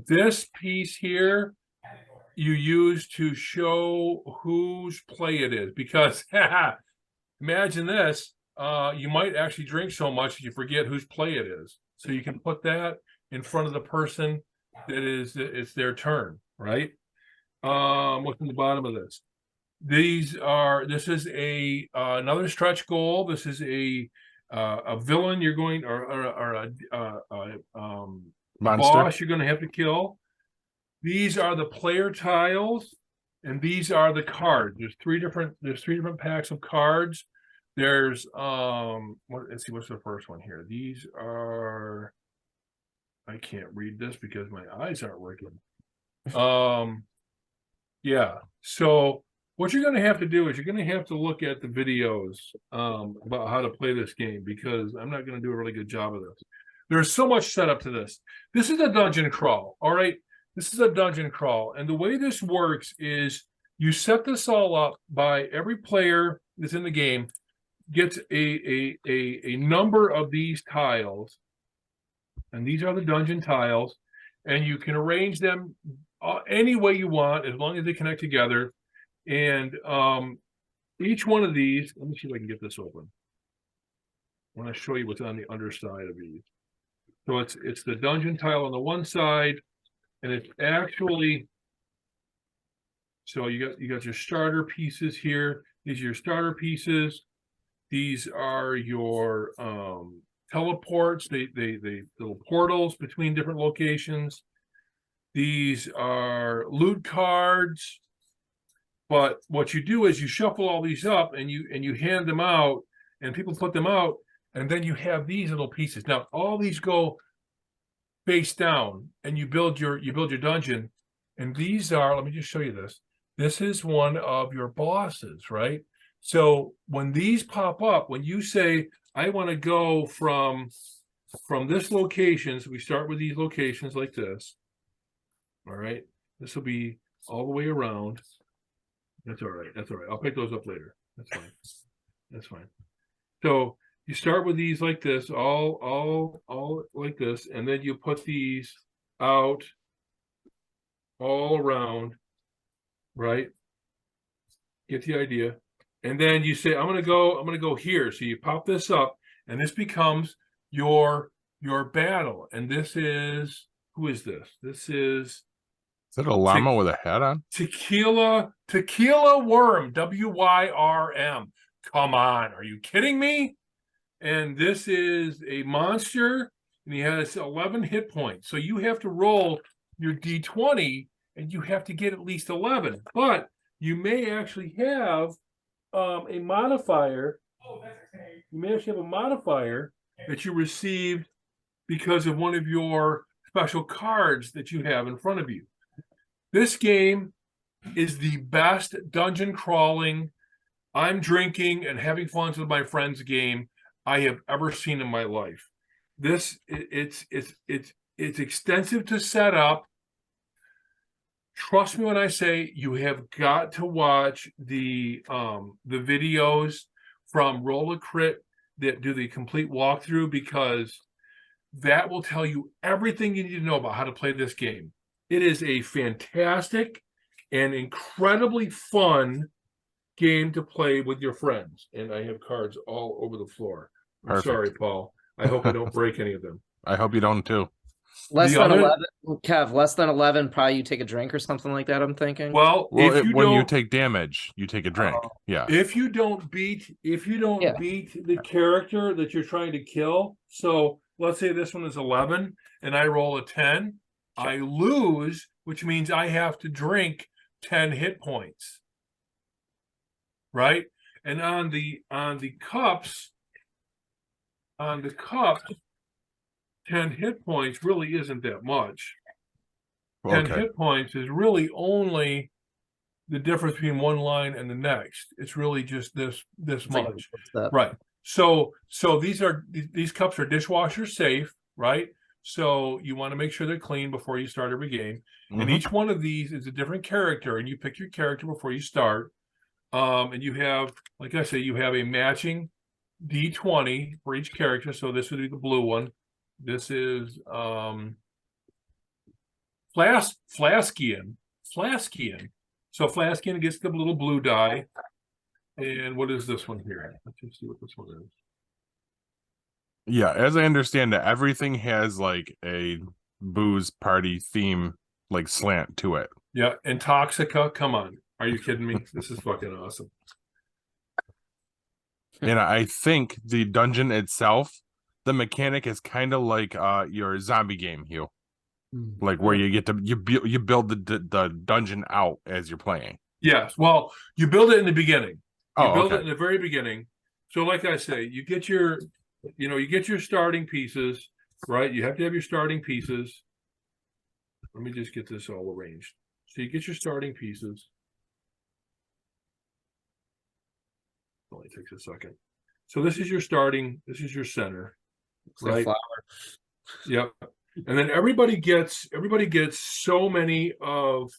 Speaker 1: This piece here you use to show whose play it is, because imagine this, you might actually drink so much that you forget whose play it is. So you can put that in front of the person that it's their turn, right? What's in the bottom of this? This is another stretch goal. This is a villain you're going, or a boss you're going to have to kill. These are the player tiles, and these are the cards. There's three different packs of cards. There's let's see, what's the first one here? These are, I can't read this because my eyes aren't working. Yeah. So what you're going to have to do is you're going to have to look at the videos about how to play this game, because I'm not going to do a really good job of this. There's so much setup to this. This is a dungeon crawl. All right. This is a dungeon crawl. And the way this works is you set this all up by every player that's in the game gets a number of these tiles. And these are the dungeon tiles. And you can arrange them any way you want, as long as they connect together. And each one of these, let me see if I can get this open. I want to show you what's on the underside of these. So it's the dungeon tile on the one side, and it's actually, so you got your starter pieces here. These are your starter pieces. These are your teleports. They little portals between different locations. These are loot cards. But what you do is you shuffle all these up and you hand them out, and people put them out, and then you have these little pieces. Now all these go face down, and you build your dungeon. And these are, let me just show you this. This is one of your bosses, right? So when these pop up, when you say, I want to go from this location, so we start with these locations like this. All right, this will be all the way around. That's all right. That's all right. I'll pick those up later. That's fine. That's fine. So you start with these like this, all like this, and then you put these out all around, right? Get the idea. And then you say, I'm gonna go here. So you pop this up, and this becomes your battle. And this is, who is this? This is
Speaker 2: Is it a llama with a hat on?
Speaker 1: Tequila Worm, WYRM. Come on, are you kidding me? And this is a monster, and he has 11 hit points. So you have to roll your D20, and you have to get at least 11. But you may actually have a modifier. You may actually have a modifier that you received because of one of your special cards that you have in front of you. This game is the best dungeon crawling, I'm drinking and having fun with my friends game I have ever seen in my life. It's extensive to set up. Trust me when I say you have got to watch the videos from Roll a Crit that do the complete walkthrough, because that will tell you everything you need to know about how to play this game. It is a fantastic and incredibly fun game to play with your friends. And I have cards all over the floor. I'm
Speaker 2: Perfect.
Speaker 1: sorry, Paul. I hope I don't break any of them.
Speaker 2: I hope you don't too.
Speaker 5: Less
Speaker 1: The
Speaker 5: than
Speaker 1: other-
Speaker 5: 11, Kev, less than 11, probably you take a drink or something like that, I'm thinking.
Speaker 1: Well,
Speaker 2: Well,
Speaker 1: if you
Speaker 2: when you
Speaker 1: don't,
Speaker 2: take damage, you take a drink. Yeah.
Speaker 1: if you don't beat
Speaker 5: Yeah.
Speaker 1: the character that you're trying to kill, so let's say this one is 11 and I roll a 10, I lose, which means I have to drink 10 hit points. Right? And on the cups, 10 hit points really isn't that much. 10
Speaker 2: Okay.
Speaker 1: hit points is really only the difference between one line and the next. It's really just this
Speaker 5: It's like a
Speaker 1: much.
Speaker 5: step.
Speaker 1: Right. So these cups are dishwasher safe, right? So you want to make sure they're clean before you start every game. And
Speaker 2: Mhm.
Speaker 1: each one of these is a different character, and you pick your character before you start. And you have, like I say, you have a matching D20 for each character. So this would be the blue one. This is Flaskian. So Flaskian gets the little blue die. And what is this one here? Let's just see what this one is.
Speaker 2: Yeah, as I understand it, everything has like a booze party theme, like slant to it.
Speaker 1: Yeah, Intoxica. Come on. Are you kidding me? This is fucking awesome.
Speaker 2: And I think the dungeon itself, the mechanic is kind of like your zombie game, Hugh. Like where you get to you build the dungeon out as you're playing.
Speaker 1: Yes. Well, you build it in the beginning. You
Speaker 2: Oh,
Speaker 1: build
Speaker 2: okay.
Speaker 1: it in the very beginning. So like I say, you get your starting pieces, right? You have to have your starting pieces. Let me just get this all arranged. So you get your starting pieces. Only takes a second. So this is your center.
Speaker 5: It's like
Speaker 1: Right.
Speaker 5: flour.
Speaker 1: Yep. And then everybody gets so many of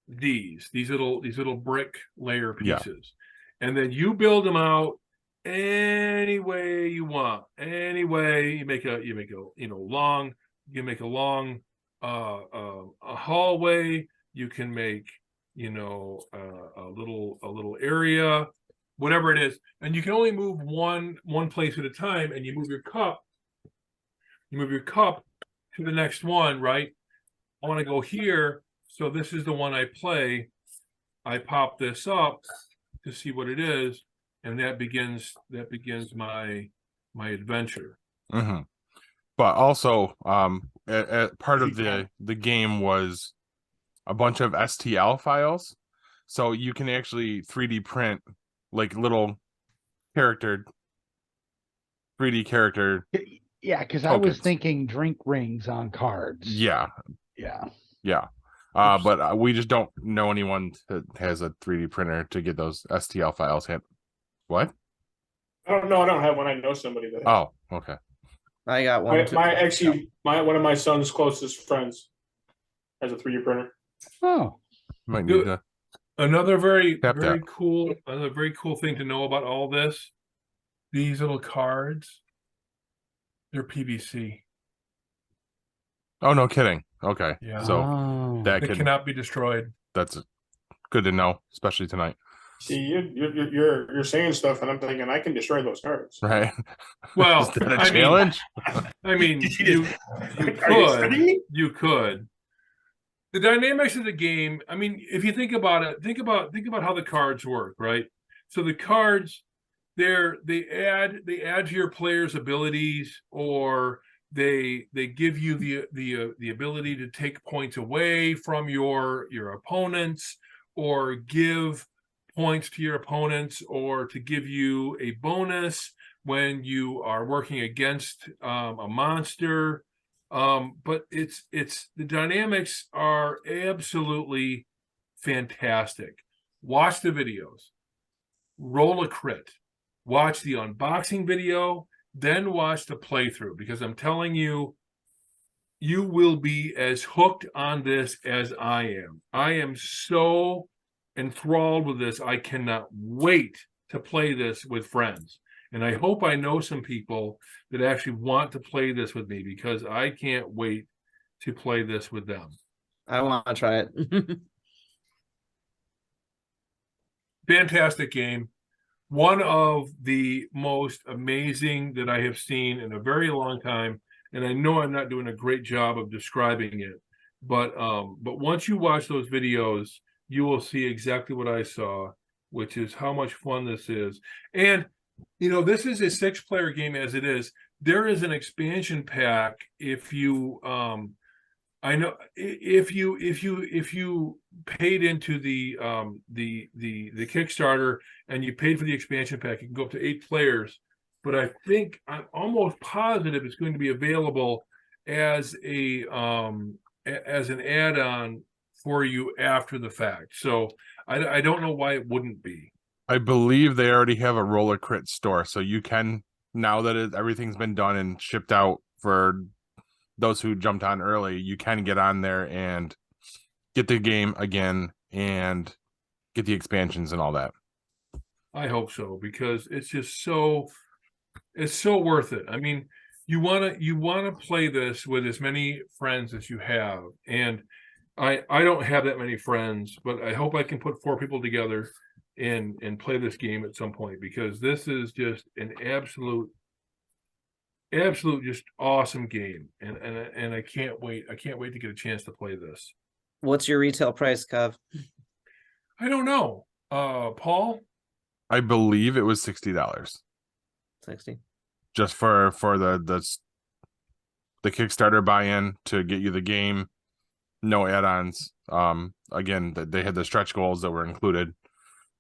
Speaker 1: these little brick layer
Speaker 2: Yeah.
Speaker 1: pieces. And then you build them out any way you want. Any way you make a long a hallway. You can make a little area, whatever it is, and you can only move one place at a time. And you move your cup to the next one, right? I want to go here, so this is the one I play. I pop this up to see what it is, and that begins my adventure.
Speaker 2: Mm-hmm. But also, part of the game was a bunch of STL files, so you can actually 3D print like little 3D character.
Speaker 3: Yeah, because I was
Speaker 2: Tokens.
Speaker 3: thinking drink rings on cards.
Speaker 2: Yeah,
Speaker 3: Yeah.
Speaker 2: but we just don't know anyone that has a 3D printer to get those STL files hit. What?
Speaker 4: I don't know. I don't have one. I know somebody that.
Speaker 2: Oh, okay.
Speaker 5: I got one. too.
Speaker 4: One of my son's closest friends has a 3D printer.
Speaker 3: Oh,
Speaker 2: Might need to.
Speaker 1: Another very
Speaker 2: Tap,
Speaker 1: very
Speaker 2: tap.
Speaker 1: cool thing to know about all this. These little cards, they're PVC.
Speaker 2: Oh, no kidding. Okay.
Speaker 1: Yeah.
Speaker 2: So
Speaker 3: Oh.
Speaker 2: that
Speaker 1: They
Speaker 2: could,
Speaker 1: cannot be destroyed.
Speaker 2: that's good to know, especially tonight.
Speaker 4: See, you're saying stuff, and I'm thinking I can destroy those cards.
Speaker 2: Right.
Speaker 1: Well,
Speaker 2: Is that a
Speaker 1: I mean,
Speaker 2: challenge?
Speaker 1: I mean,
Speaker 4: Did
Speaker 1: you
Speaker 4: Are you studying me?
Speaker 1: could. The dynamics of the game. I mean, if you think about it, think about how the cards work, right? So the cards, they add to your player's abilities, or they give you the ability to take points away from your opponents, or give points to your opponents, or to give you a bonus when you are working against a monster. But it's the dynamics are absolutely fantastic. Watch the videos, roll a crit, watch the unboxing video, then watch the playthrough, because I'm telling you, you will be as hooked on this as I am. I am so enthralled with this. I cannot wait to play this with friends. And I hope I know some people that actually want to play this with me, because I can't wait to play this with them.
Speaker 5: I want to try it.
Speaker 1: Fantastic game. One of the most amazing that I have seen in a very long time. And I know I'm not doing a great job of describing it, but once you watch those videos, you will see exactly what I saw, which is how much fun this is. And this is a 6-player game as it is. There is an expansion pack if you I know if you paid into the Kickstarter and you paid for the expansion pack, you can go up to 8 players. But I'm almost positive it's going to be available as an add-on for you after the fact. So I don't know why it wouldn't be.
Speaker 2: I believe they already have a roller crit store, so you can, now that everything's been done and shipped out for those who jumped on early, you can get on there and get the game again and get the expansions and all that.
Speaker 1: I hope so, because it's just so worth it. I mean, you want to play this with as many friends as you have, and I don't have that many friends, but I hope I can put 4 people together and play this game at some point, because this is just an absolute just awesome game, and I can't wait to get a chance to play this.
Speaker 5: What's your retail price, Kev?
Speaker 1: I don't know, Paul.
Speaker 2: I believe it was $60
Speaker 5: 60.
Speaker 2: just for the Kickstarter buy-in to get you the game, no add-ons. Again, they had the stretch goals that were included,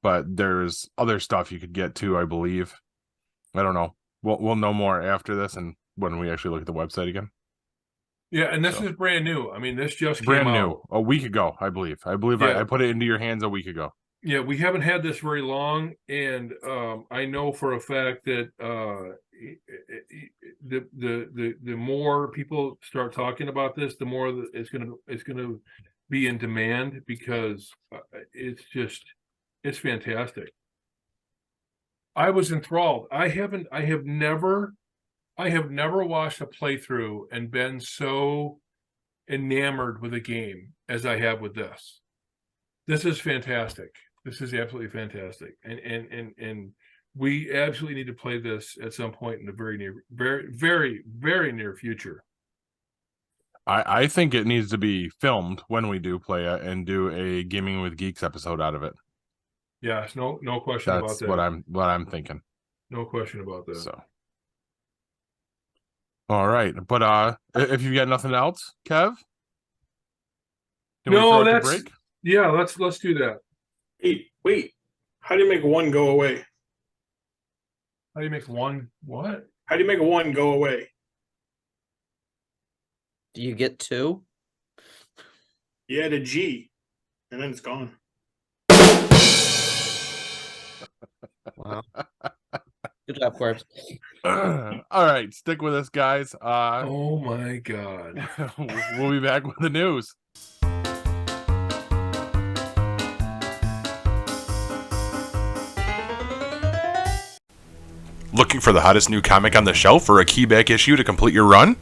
Speaker 2: but there's other stuff you could get too, I believe. I don't know. We'll know more after this and when we actually look at the website again.
Speaker 1: Yeah, and this is brand new. I mean, this just
Speaker 2: Brand
Speaker 1: came
Speaker 2: new
Speaker 1: out
Speaker 2: a week ago, I believe.
Speaker 1: Yeah.
Speaker 2: I put it into your hands a week ago.
Speaker 1: Yeah, we haven't had this very long, and I know for a fact that the more people start talking about this, the more that it's gonna be in demand, because it's fantastic. I was enthralled. I have never watched a playthrough and been so enamored with a game as I have with this. This is fantastic. This is absolutely fantastic, and we absolutely need to play this at some point in the very near future.
Speaker 2: I think it needs to be filmed when we do play it and do a Gaming with Geeks episode out of it.
Speaker 1: Yes, no question about
Speaker 2: That's
Speaker 1: that.
Speaker 2: what I'm thinking.
Speaker 1: No question about that.
Speaker 2: So, all right, but if you got nothing else, Kev, can we throw it to break?
Speaker 1: Yeah, let's do that.
Speaker 4: Hey, wait. How do you make one go away?
Speaker 1: How do you make one what?
Speaker 4: How do you make one go away?
Speaker 5: Do you get 2?
Speaker 4: You add a G, and then it's gone.
Speaker 5: Wow. Good job, Corbs.
Speaker 2: All right, stick with us, guys.
Speaker 1: Oh my God.
Speaker 2: We'll be back with the news. Looking for the hottest new comic on the shelf or a keyback issue to complete your run?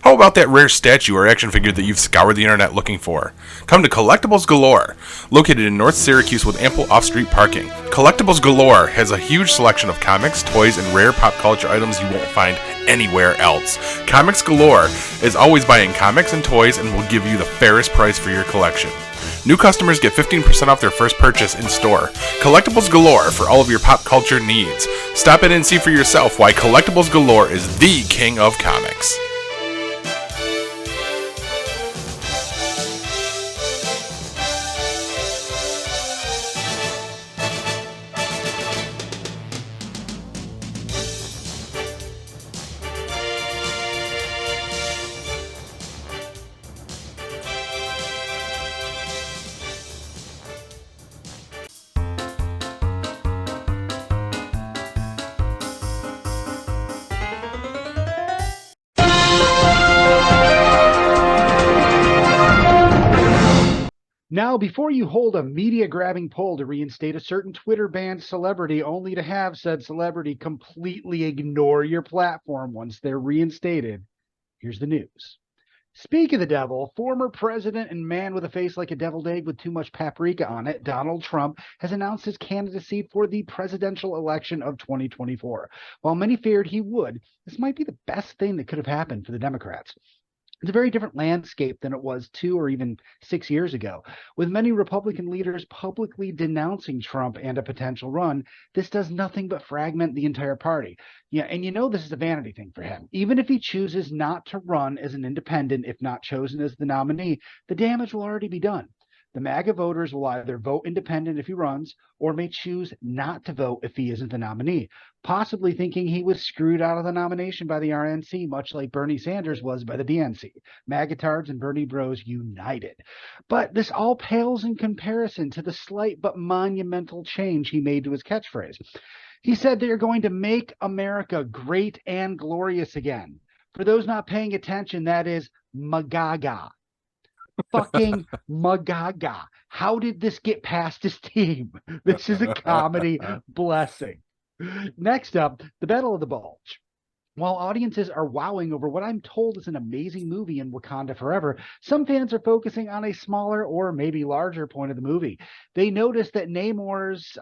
Speaker 2: How about that rare statue or action figure that you've scoured the internet looking for? Come to Collectibles Galore, located in North Syracuse with ample off-street parking. Collectibles Galore has a huge selection of comics, toys, and rare pop culture items you won't find anywhere else. Comics Galore is always buying comics and toys and will give you the fairest price for your collection. New customers get 15% off their first purchase in store. Collectibles Galore for all of your pop culture needs. Stop in and see for yourself why Collectibles Galore is the king of comics.
Speaker 3: Now, before you hold a media-grabbing poll to reinstate a certain Twitter-banned celebrity only to have said celebrity completely ignore your platform once they're reinstated, here's the news. Speak of the devil, former president and man with a face like a deviled egg with too much paprika on it, Donald Trump, has announced his candidacy for the presidential election of 2024. While many feared he would, this might be the best thing that could have happened for the Democrats. It's a very different landscape than it was 2 or even 6 years ago. With many Republican leaders publicly denouncing Trump and a potential run, this does nothing but fragment the entire party. Yeah, and you know this is a vanity thing for him. Even if he chooses not to run as an independent, if not chosen as the nominee, the damage will already be done. The MAGA voters will either vote independent if he runs, or may choose not to vote if he isn't the nominee, possibly thinking he was screwed out of the nomination by the RNC, much like Bernie Sanders was by the DNC. MAGA-tards and Bernie bros united. But this all pales in comparison to the slight but monumental change he made to his catchphrase. He said they are going to make America great and glorious again. For those not paying attention, that is MAGAGA. Fucking MAGAGA. How did this get past his team? This is a comedy blessing. Next up, the Battle of the Bulge. While audiences are wowing over what I'm told is an amazing movie in Wakanda Forever, some fans are focusing on a smaller or maybe larger point of the movie. They noticed that Namor's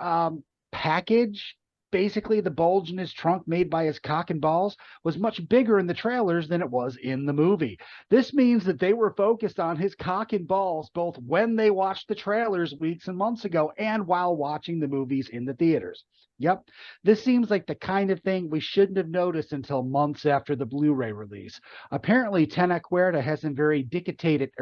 Speaker 3: package, basically the bulge in his trunk made by his cock and balls, was much bigger in the trailers than it was in the movie. This means that they were focused on his cock and balls both when they watched the trailers weeks and months ago and while watching the movies in the theaters. Yep, this seems like the kind of thing we shouldn't have noticed until months after the Blu-ray release. Apparently, Tena Cuerda has some very dedicated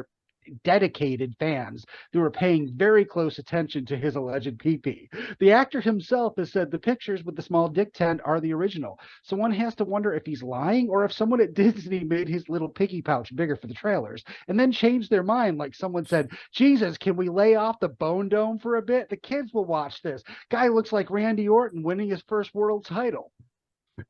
Speaker 3: fans who are paying very close attention to his alleged pee-pee. The actor himself has said the pictures with the small dick tent are the original. So one has to wonder if he's lying or if someone at Disney made his little piggy pouch bigger for the trailers and then changed their mind, like someone said, Jesus, can we lay off the Bone Dome for a bit? The kids will watch this. Guy looks like Randy Orton winning his first world title.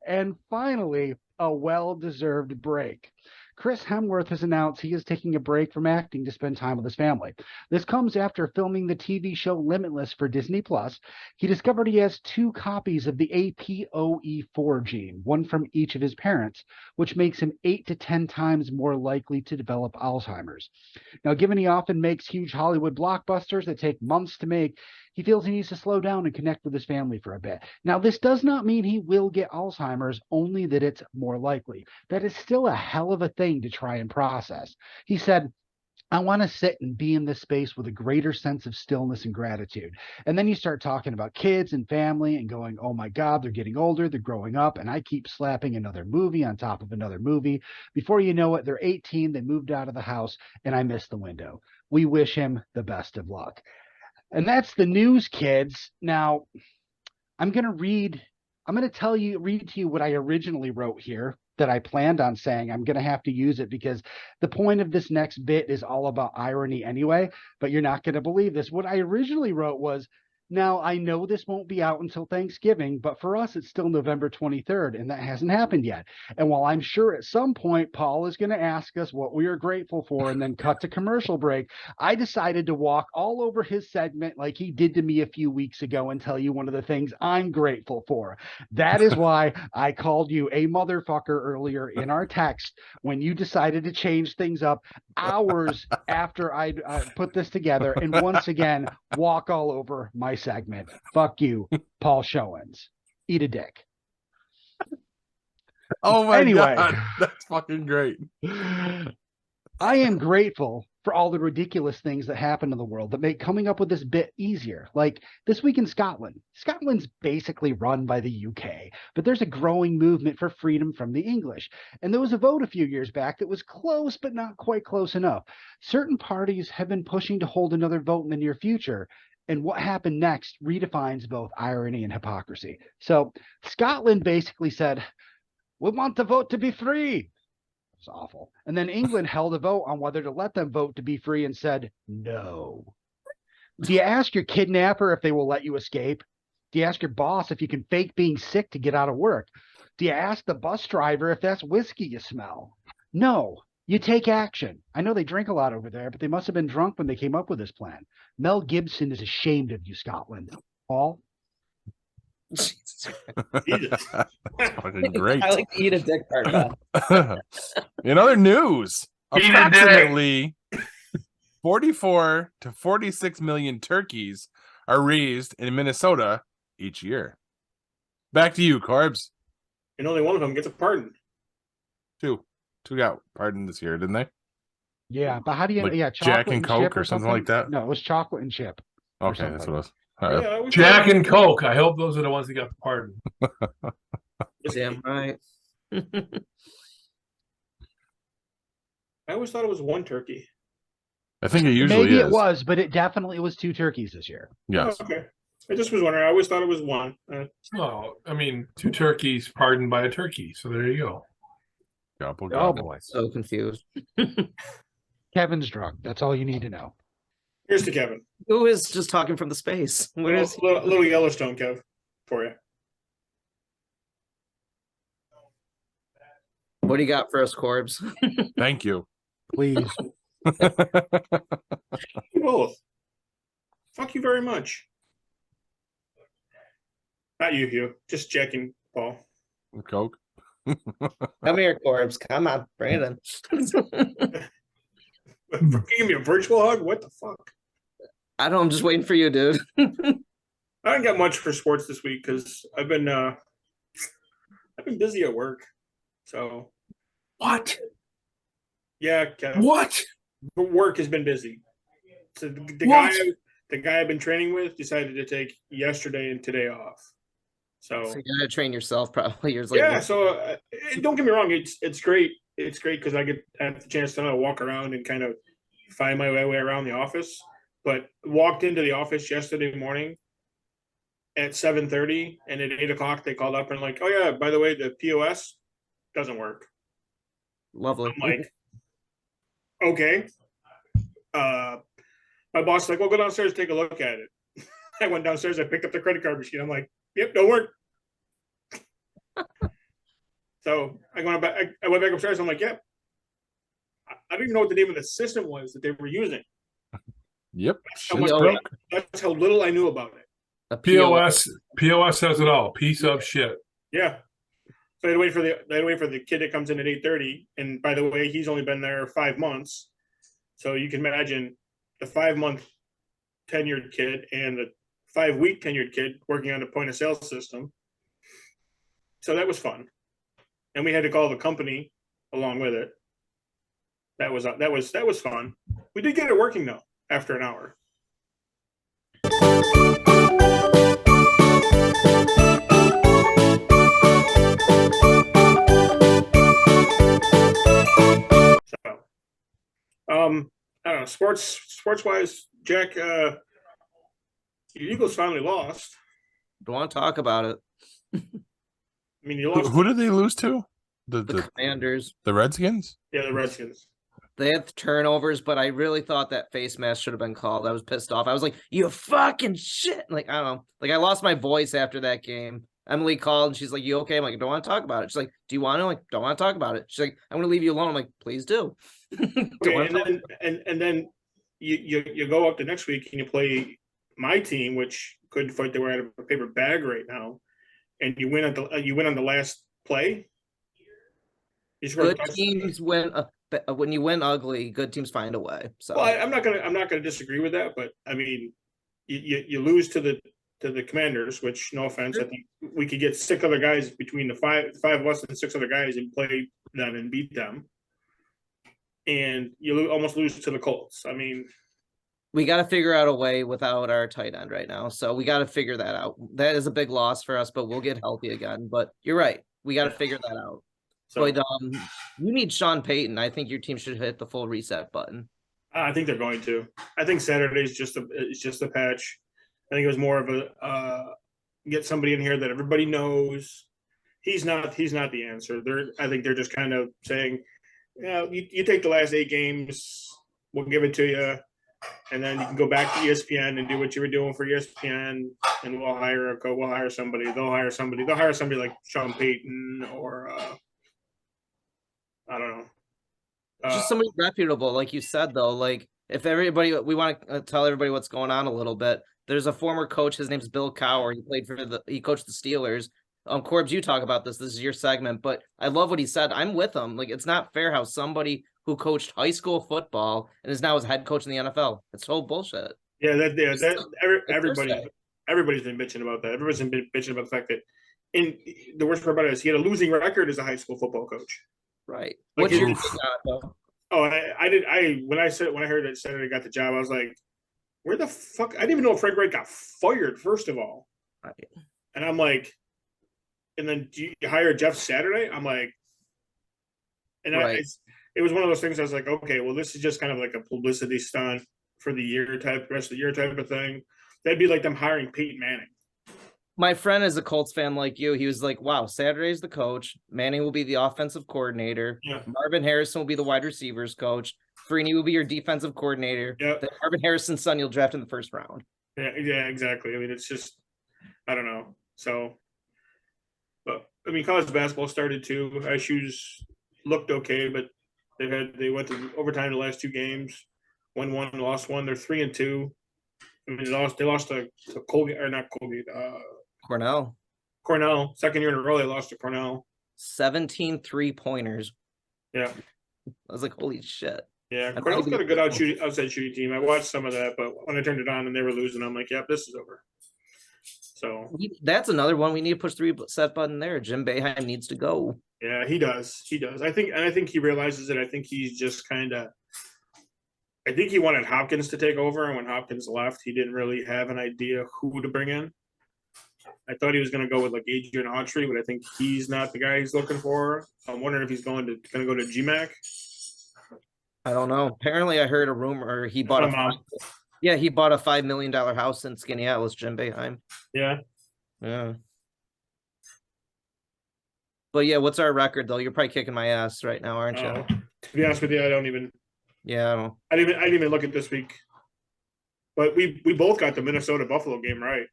Speaker 3: And finally, a well-deserved break. Chris Hemsworth has announced he is taking a break from acting to spend time with his family. This comes after filming the TV show Limitless for Disney+. He discovered he has 2 copies of the APOE4 gene, one from each of his parents, which makes him 8 to 10 times more likely to develop Alzheimer's. Now, given he often makes huge Hollywood blockbusters that take months to make, he feels he needs to slow down and connect with his family for a bit. Now, this does not mean he will get Alzheimer's, only that it's more likely. That is still a hell of a thing to try and process. He said, I want to sit and be in this space with a greater sense of stillness and gratitude. And then you start talking about kids and family and going, oh my God, they're getting older, they're growing up, and I keep slapping another movie on top of another movie. Before you know it, they're 18, they moved out of the house, and I missed the window. We wish him the best of luck. And that's the news, kids. Now, I'm going to read to you what I originally wrote here that I planned on saying. I'm going to have to use it because the point of this next bit is all about irony anyway, but you're not going to believe this. What I originally wrote was, Now, I know this won't be out until Thanksgiving, but for us, it's still November 23rd, and that hasn't happened yet. And while I'm sure at some point Paul is going to ask us what we are grateful for and then cut to commercial break, I decided to walk all over his segment like he did to me a few weeks ago and tell you one of the things I'm grateful for. That is why I called you a motherfucker earlier in our text when you decided to change things up hours after I put this together. And once again, walk all over my segment. Fuck you, Paul Showens. Eat a dick.
Speaker 2: Oh my
Speaker 3: Anyway.
Speaker 2: God, that's fucking great.
Speaker 3: I am grateful for all the ridiculous things that happen in the world that make coming up with this bit easier. Like this week in Scotland. Scotland's basically run by the UK, but there's a growing movement for freedom from the English. And there was a vote a few years back that was close, but not quite close enough. Certain parties have been pushing to hold another vote in the near future. And what happened next redefines both irony and hypocrisy. So Scotland basically said, we want the vote to be free. It's awful. And then England held a vote on whether to let them vote to be free and said, no. Do you ask your kidnapper if they will let you escape? Do you ask your boss if you can fake being sick to get out of work? Do you ask the bus driver if that's whiskey you smell? No. You take action. I know they drink a lot over there, but they must have been drunk when they came up with this plan. Mel Gibson is ashamed of you, Scotland. Paul?
Speaker 4: Jesus.
Speaker 2: Fucking great.
Speaker 5: I like to eat a dick part.
Speaker 2: In other news,
Speaker 1: Eat a dick.
Speaker 2: approximately 44 to 46 million turkeys are raised in Minnesota each year. Back to you, Corbs.
Speaker 4: And only one of them gets a pardon.
Speaker 2: Two got pardoned this year, didn't they?
Speaker 3: Yeah, but how do you,
Speaker 2: Like
Speaker 3: yeah,
Speaker 2: Jack
Speaker 3: chocolate
Speaker 2: and Coke
Speaker 3: chip
Speaker 2: or something like that?
Speaker 3: No, it was chocolate and chip. or
Speaker 2: Okay, that's
Speaker 3: something.
Speaker 2: what it was.
Speaker 4: Yeah, I always
Speaker 1: Jack
Speaker 4: thought-
Speaker 1: and Coke. I hope those are the ones that got the pardon.
Speaker 5: Damn right.
Speaker 4: I always thought it was one turkey.
Speaker 2: I think it usually
Speaker 3: Maybe
Speaker 2: is.
Speaker 3: it was, but it definitely was 2 turkeys this year.
Speaker 2: Yes.
Speaker 4: Oh, okay. I just was wondering. I always thought it was one.
Speaker 1: Well, I mean, 2 turkeys pardoned by a turkey. So there you go.
Speaker 2: Gobble,
Speaker 3: Oh
Speaker 2: gobble.
Speaker 3: boy.
Speaker 5: So confused.
Speaker 3: Kevin's drunk. That's all you need to know.
Speaker 4: Here's to Kevin.
Speaker 5: Who is just talking from the space? Where is he?
Speaker 4: Little Yellowstone, Kev, for you.
Speaker 5: What do you got for us, Corbs?
Speaker 2: Thank you.
Speaker 3: Please.
Speaker 4: You both. Fuck you very much. Not you, Hugh. Just Jack and Paul.
Speaker 2: Coke.
Speaker 5: Come here, Corbs. Come on, bring it in.
Speaker 4: Give me a virtual hug? What the fuck?
Speaker 5: I don't. I'm just waiting for you, dude.
Speaker 4: I didn't got much for sports this week because I've been busy at work. So
Speaker 1: What?
Speaker 4: yeah, Kev,
Speaker 1: What?
Speaker 4: work has been busy. So the guy I've been training with decided to take yesterday and today off. So
Speaker 5: So you gotta train yourself probably years later.
Speaker 4: yeah, so don't get me wrong, it's great. It's great because I have the chance to walk around and kind of find my way around the office. But walked into the office yesterday morning at 7:30, and at 8 o'clock they called up and like, oh yeah, by the way, the POS doesn't work.
Speaker 5: Lovely.
Speaker 4: I'm like, okay. My boss is like, well, go downstairs, take a look at it. I went downstairs, I picked up the credit card machine. I'm like, yep, don't work. So I went back upstairs. I'm like, yep. I don't even know what the name of the system was that they were using.
Speaker 2: Yep.
Speaker 4: How much-
Speaker 5: POS.
Speaker 4: That's how little I knew about it.
Speaker 5: A
Speaker 1: POS has it all. Piece of shit.
Speaker 4: Yeah. So I had to wait for the kid that comes in at 8:30. And by the way, he's only been there 5 months. So you can imagine the 5-month tenured kid and the 5-week tenured kid working on the point of sale system. So that was fun. And we had to call the company along with it. That was fun. We did get it working though after an hour. So, I don't know. Sports wise, Jack, your Eagles finally lost.
Speaker 5: Don't want to talk about it.
Speaker 4: I mean, you lost.
Speaker 2: Who did they lose to?
Speaker 5: The Commanders.
Speaker 2: The Redskins?
Speaker 4: Yeah, the Redskins.
Speaker 5: They had turnovers, but I really thought that face mask should have been called. I was pissed off. I was like, you fucking shit. Like, I don't know. Like, I lost my voice after that game. Emily called and she's like, you okay? I'm like, I don't want to talk about it. She's like, do you want to? I'm like, don't want to talk about it. She's like, I'm going to leave you alone. I'm like, please do.
Speaker 4: Okay, and then you go up the next week and you play my team, which could fight their way out of a paper bag right now, and you win on the last play.
Speaker 5: Good teams win. When you win ugly, good teams find a way. So
Speaker 4: well, I'm not gonna disagree with that, but I mean, you lose to the Commanders, which no offense, I think we could get 6 other guys between the five of us and 6 other guys and play them and beat them, and you almost lose to the Colts. I mean,
Speaker 5: we got to figure out a way without our tight end right now. So we got to figure that out. That is a big loss for us, but we'll get healthy again. But you're right, we got to figure that out.
Speaker 4: so
Speaker 5: But you need Sean Payton. I think your team should hit the full reset button.
Speaker 4: I think they're going to. I think Saturday's just a patch. I think it was more of a get somebody in here that everybody knows. He's not the answer. I think they're just kind of saying, yeah, you take the last 8 games, we'll give it to you, and then you can go back to ESPN and do what you were doing for ESPN, and we'll hire somebody. They'll hire somebody like Sean Payton or I don't know.
Speaker 5: Just somebody reputable, like you said, though. Like, if everybody, we want to tell everybody what's going on a little bit. There's a former coach. His name's Bill Cowher. He coached the Steelers. Corbs, you talk about this. This is your segment, but I love what he said. I'm with him. Like, it's not fair how somebody who coached high school football and is now his head coach in the NFL. It's total bullshit.
Speaker 4: Yeah, everybody's been bitching about that. Everybody's been bitching about the fact that, and the worst part about it is he had a losing record as a high school football coach.
Speaker 5: Right.
Speaker 4: Like,
Speaker 5: What's your take on it, though?
Speaker 4: Oh, when I heard that Saturday got the job, I was like, where the fuck? I didn't even know Frank Reich got fired, first of all.
Speaker 5: Right.
Speaker 4: And I'm like, and then you hire Jeff Saturday? I'm like, and
Speaker 5: right.
Speaker 4: It was one of those things I was like, okay, well, this is just kind of like a publicity stunt for the rest of the year type of thing. That'd be like them hiring Peyton Manning.
Speaker 5: My friend is a Colts fan like you. He was like, wow, Saturday's the coach. Manning will be the offensive coordinator.
Speaker 4: Yeah.
Speaker 5: Marvin Harrison will be the wide receivers coach. Freeney will be your defensive coordinator.
Speaker 4: Yeah.
Speaker 5: Then Marvin Harrison's son you'll draft in the first round.
Speaker 4: Yeah, exactly. I mean, it's just, I don't know. So, but I mean, college basketball started too. ISU's looked okay, but they went to overtime the last 2 games. Won 1, lost 1. They're 3-2. I mean, they lost to Colgate, or not Colgate, Cornell. Second year in a row they lost to Cornell.
Speaker 5: 17 3-pointers.
Speaker 4: Yeah.
Speaker 5: I was like, holy shit.
Speaker 4: Yeah, Cornell's got a good outside shooting team. I watched some of that, but when I turned it on and they were losing, I'm like, yep, this is over. So
Speaker 5: that's another one. We need to push the reset button there. Jim Boeheim needs to go.
Speaker 4: Yeah, he does. I think he realizes it. I think he's just I think he wanted Hopkins to take over, and when Hopkins left, he didn't really have an idea who to bring in. I thought he was going to go with like Adrian Autry, but I think he's not the guy he's looking for. I'm wondering if he's going to go to GMAC.
Speaker 5: I don't know. Apparently, I heard a rumor he bought he bought a $5 million house in Skinny Atlas, Jim Boeheim.
Speaker 4: Yeah.
Speaker 5: But yeah, what's our record though? You're probably kicking my ass right now, aren't you?
Speaker 4: To be honest with you, I don't even.
Speaker 5: Yeah.
Speaker 4: I didn't even look at this week. But we both got the Minnesota Buffalo game right.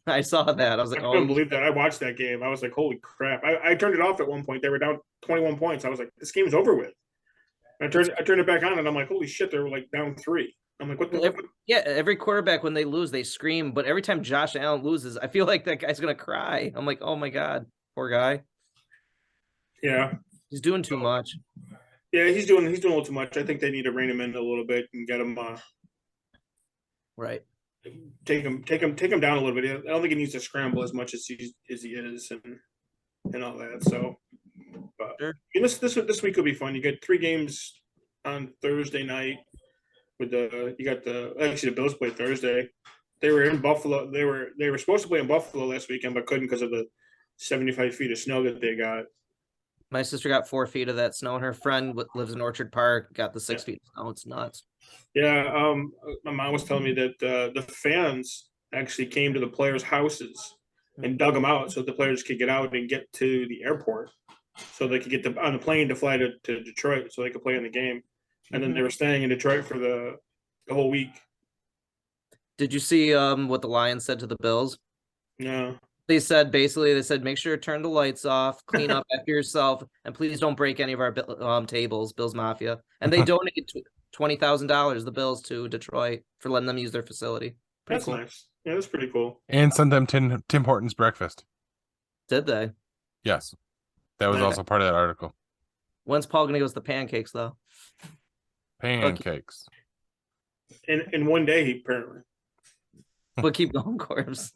Speaker 5: I saw that. I was like,
Speaker 4: I couldn't believe that. I watched that game. I was like, holy crap. I turned it off at one point. They were down 21 points. I was like, this game's over with. I turned it back on and I'm like, holy shit, they were like down 3. I'm like, what the fuck?
Speaker 5: Yeah, every quarterback when they lose, they scream. But every time Josh Allen loses, I feel like that guy's gonna cry. I'm like, oh my God, poor guy.
Speaker 4: Yeah.
Speaker 5: He's doing too much.
Speaker 4: Yeah, he's doing a little too much. I think they need to rein him in a little bit and get him
Speaker 5: right.
Speaker 4: Take him down a little bit. I don't think he needs to scramble as much as he is and all that. So, but
Speaker 5: sure.
Speaker 4: I mean, this week will be fun. You get 3 games on Thursday night with the Bills play Thursday. They were in Buffalo. They were supposed to play in Buffalo last weekend, but couldn't because of the 75 feet of snow that they got.
Speaker 5: My sister got 4 feet of that snow, and her friend lives in Orchard Park got the 6 feet of snow. It's nuts.
Speaker 4: Yeah, my mom was telling me that the fans actually came to the players' houses and dug them out so the players could get out and get to the airport, so they could get on the plane to fly to Detroit, so they could play in the game. and then they were staying in Detroit for the whole week.
Speaker 5: Did you see what the Lions said to the Bills?
Speaker 4: No.
Speaker 5: They said make sure to turn the lights off, clean up after yourself, and please don't break any of our tables, Bills Mafia. And they donated $20,000, the Bills, to Detroit for letting them use their facility.
Speaker 4: That's
Speaker 5: cool.
Speaker 4: nice. Yeah, that's pretty cool.
Speaker 2: And send them Tim Hortons breakfast.
Speaker 5: Did they?
Speaker 2: Yes. That was
Speaker 4: Yeah.
Speaker 2: also part of that article.
Speaker 5: When's Paul gonna go to the pancakes though?
Speaker 2: Pancakes.
Speaker 4: In one day, apparently.
Speaker 5: But keep going, Corbs.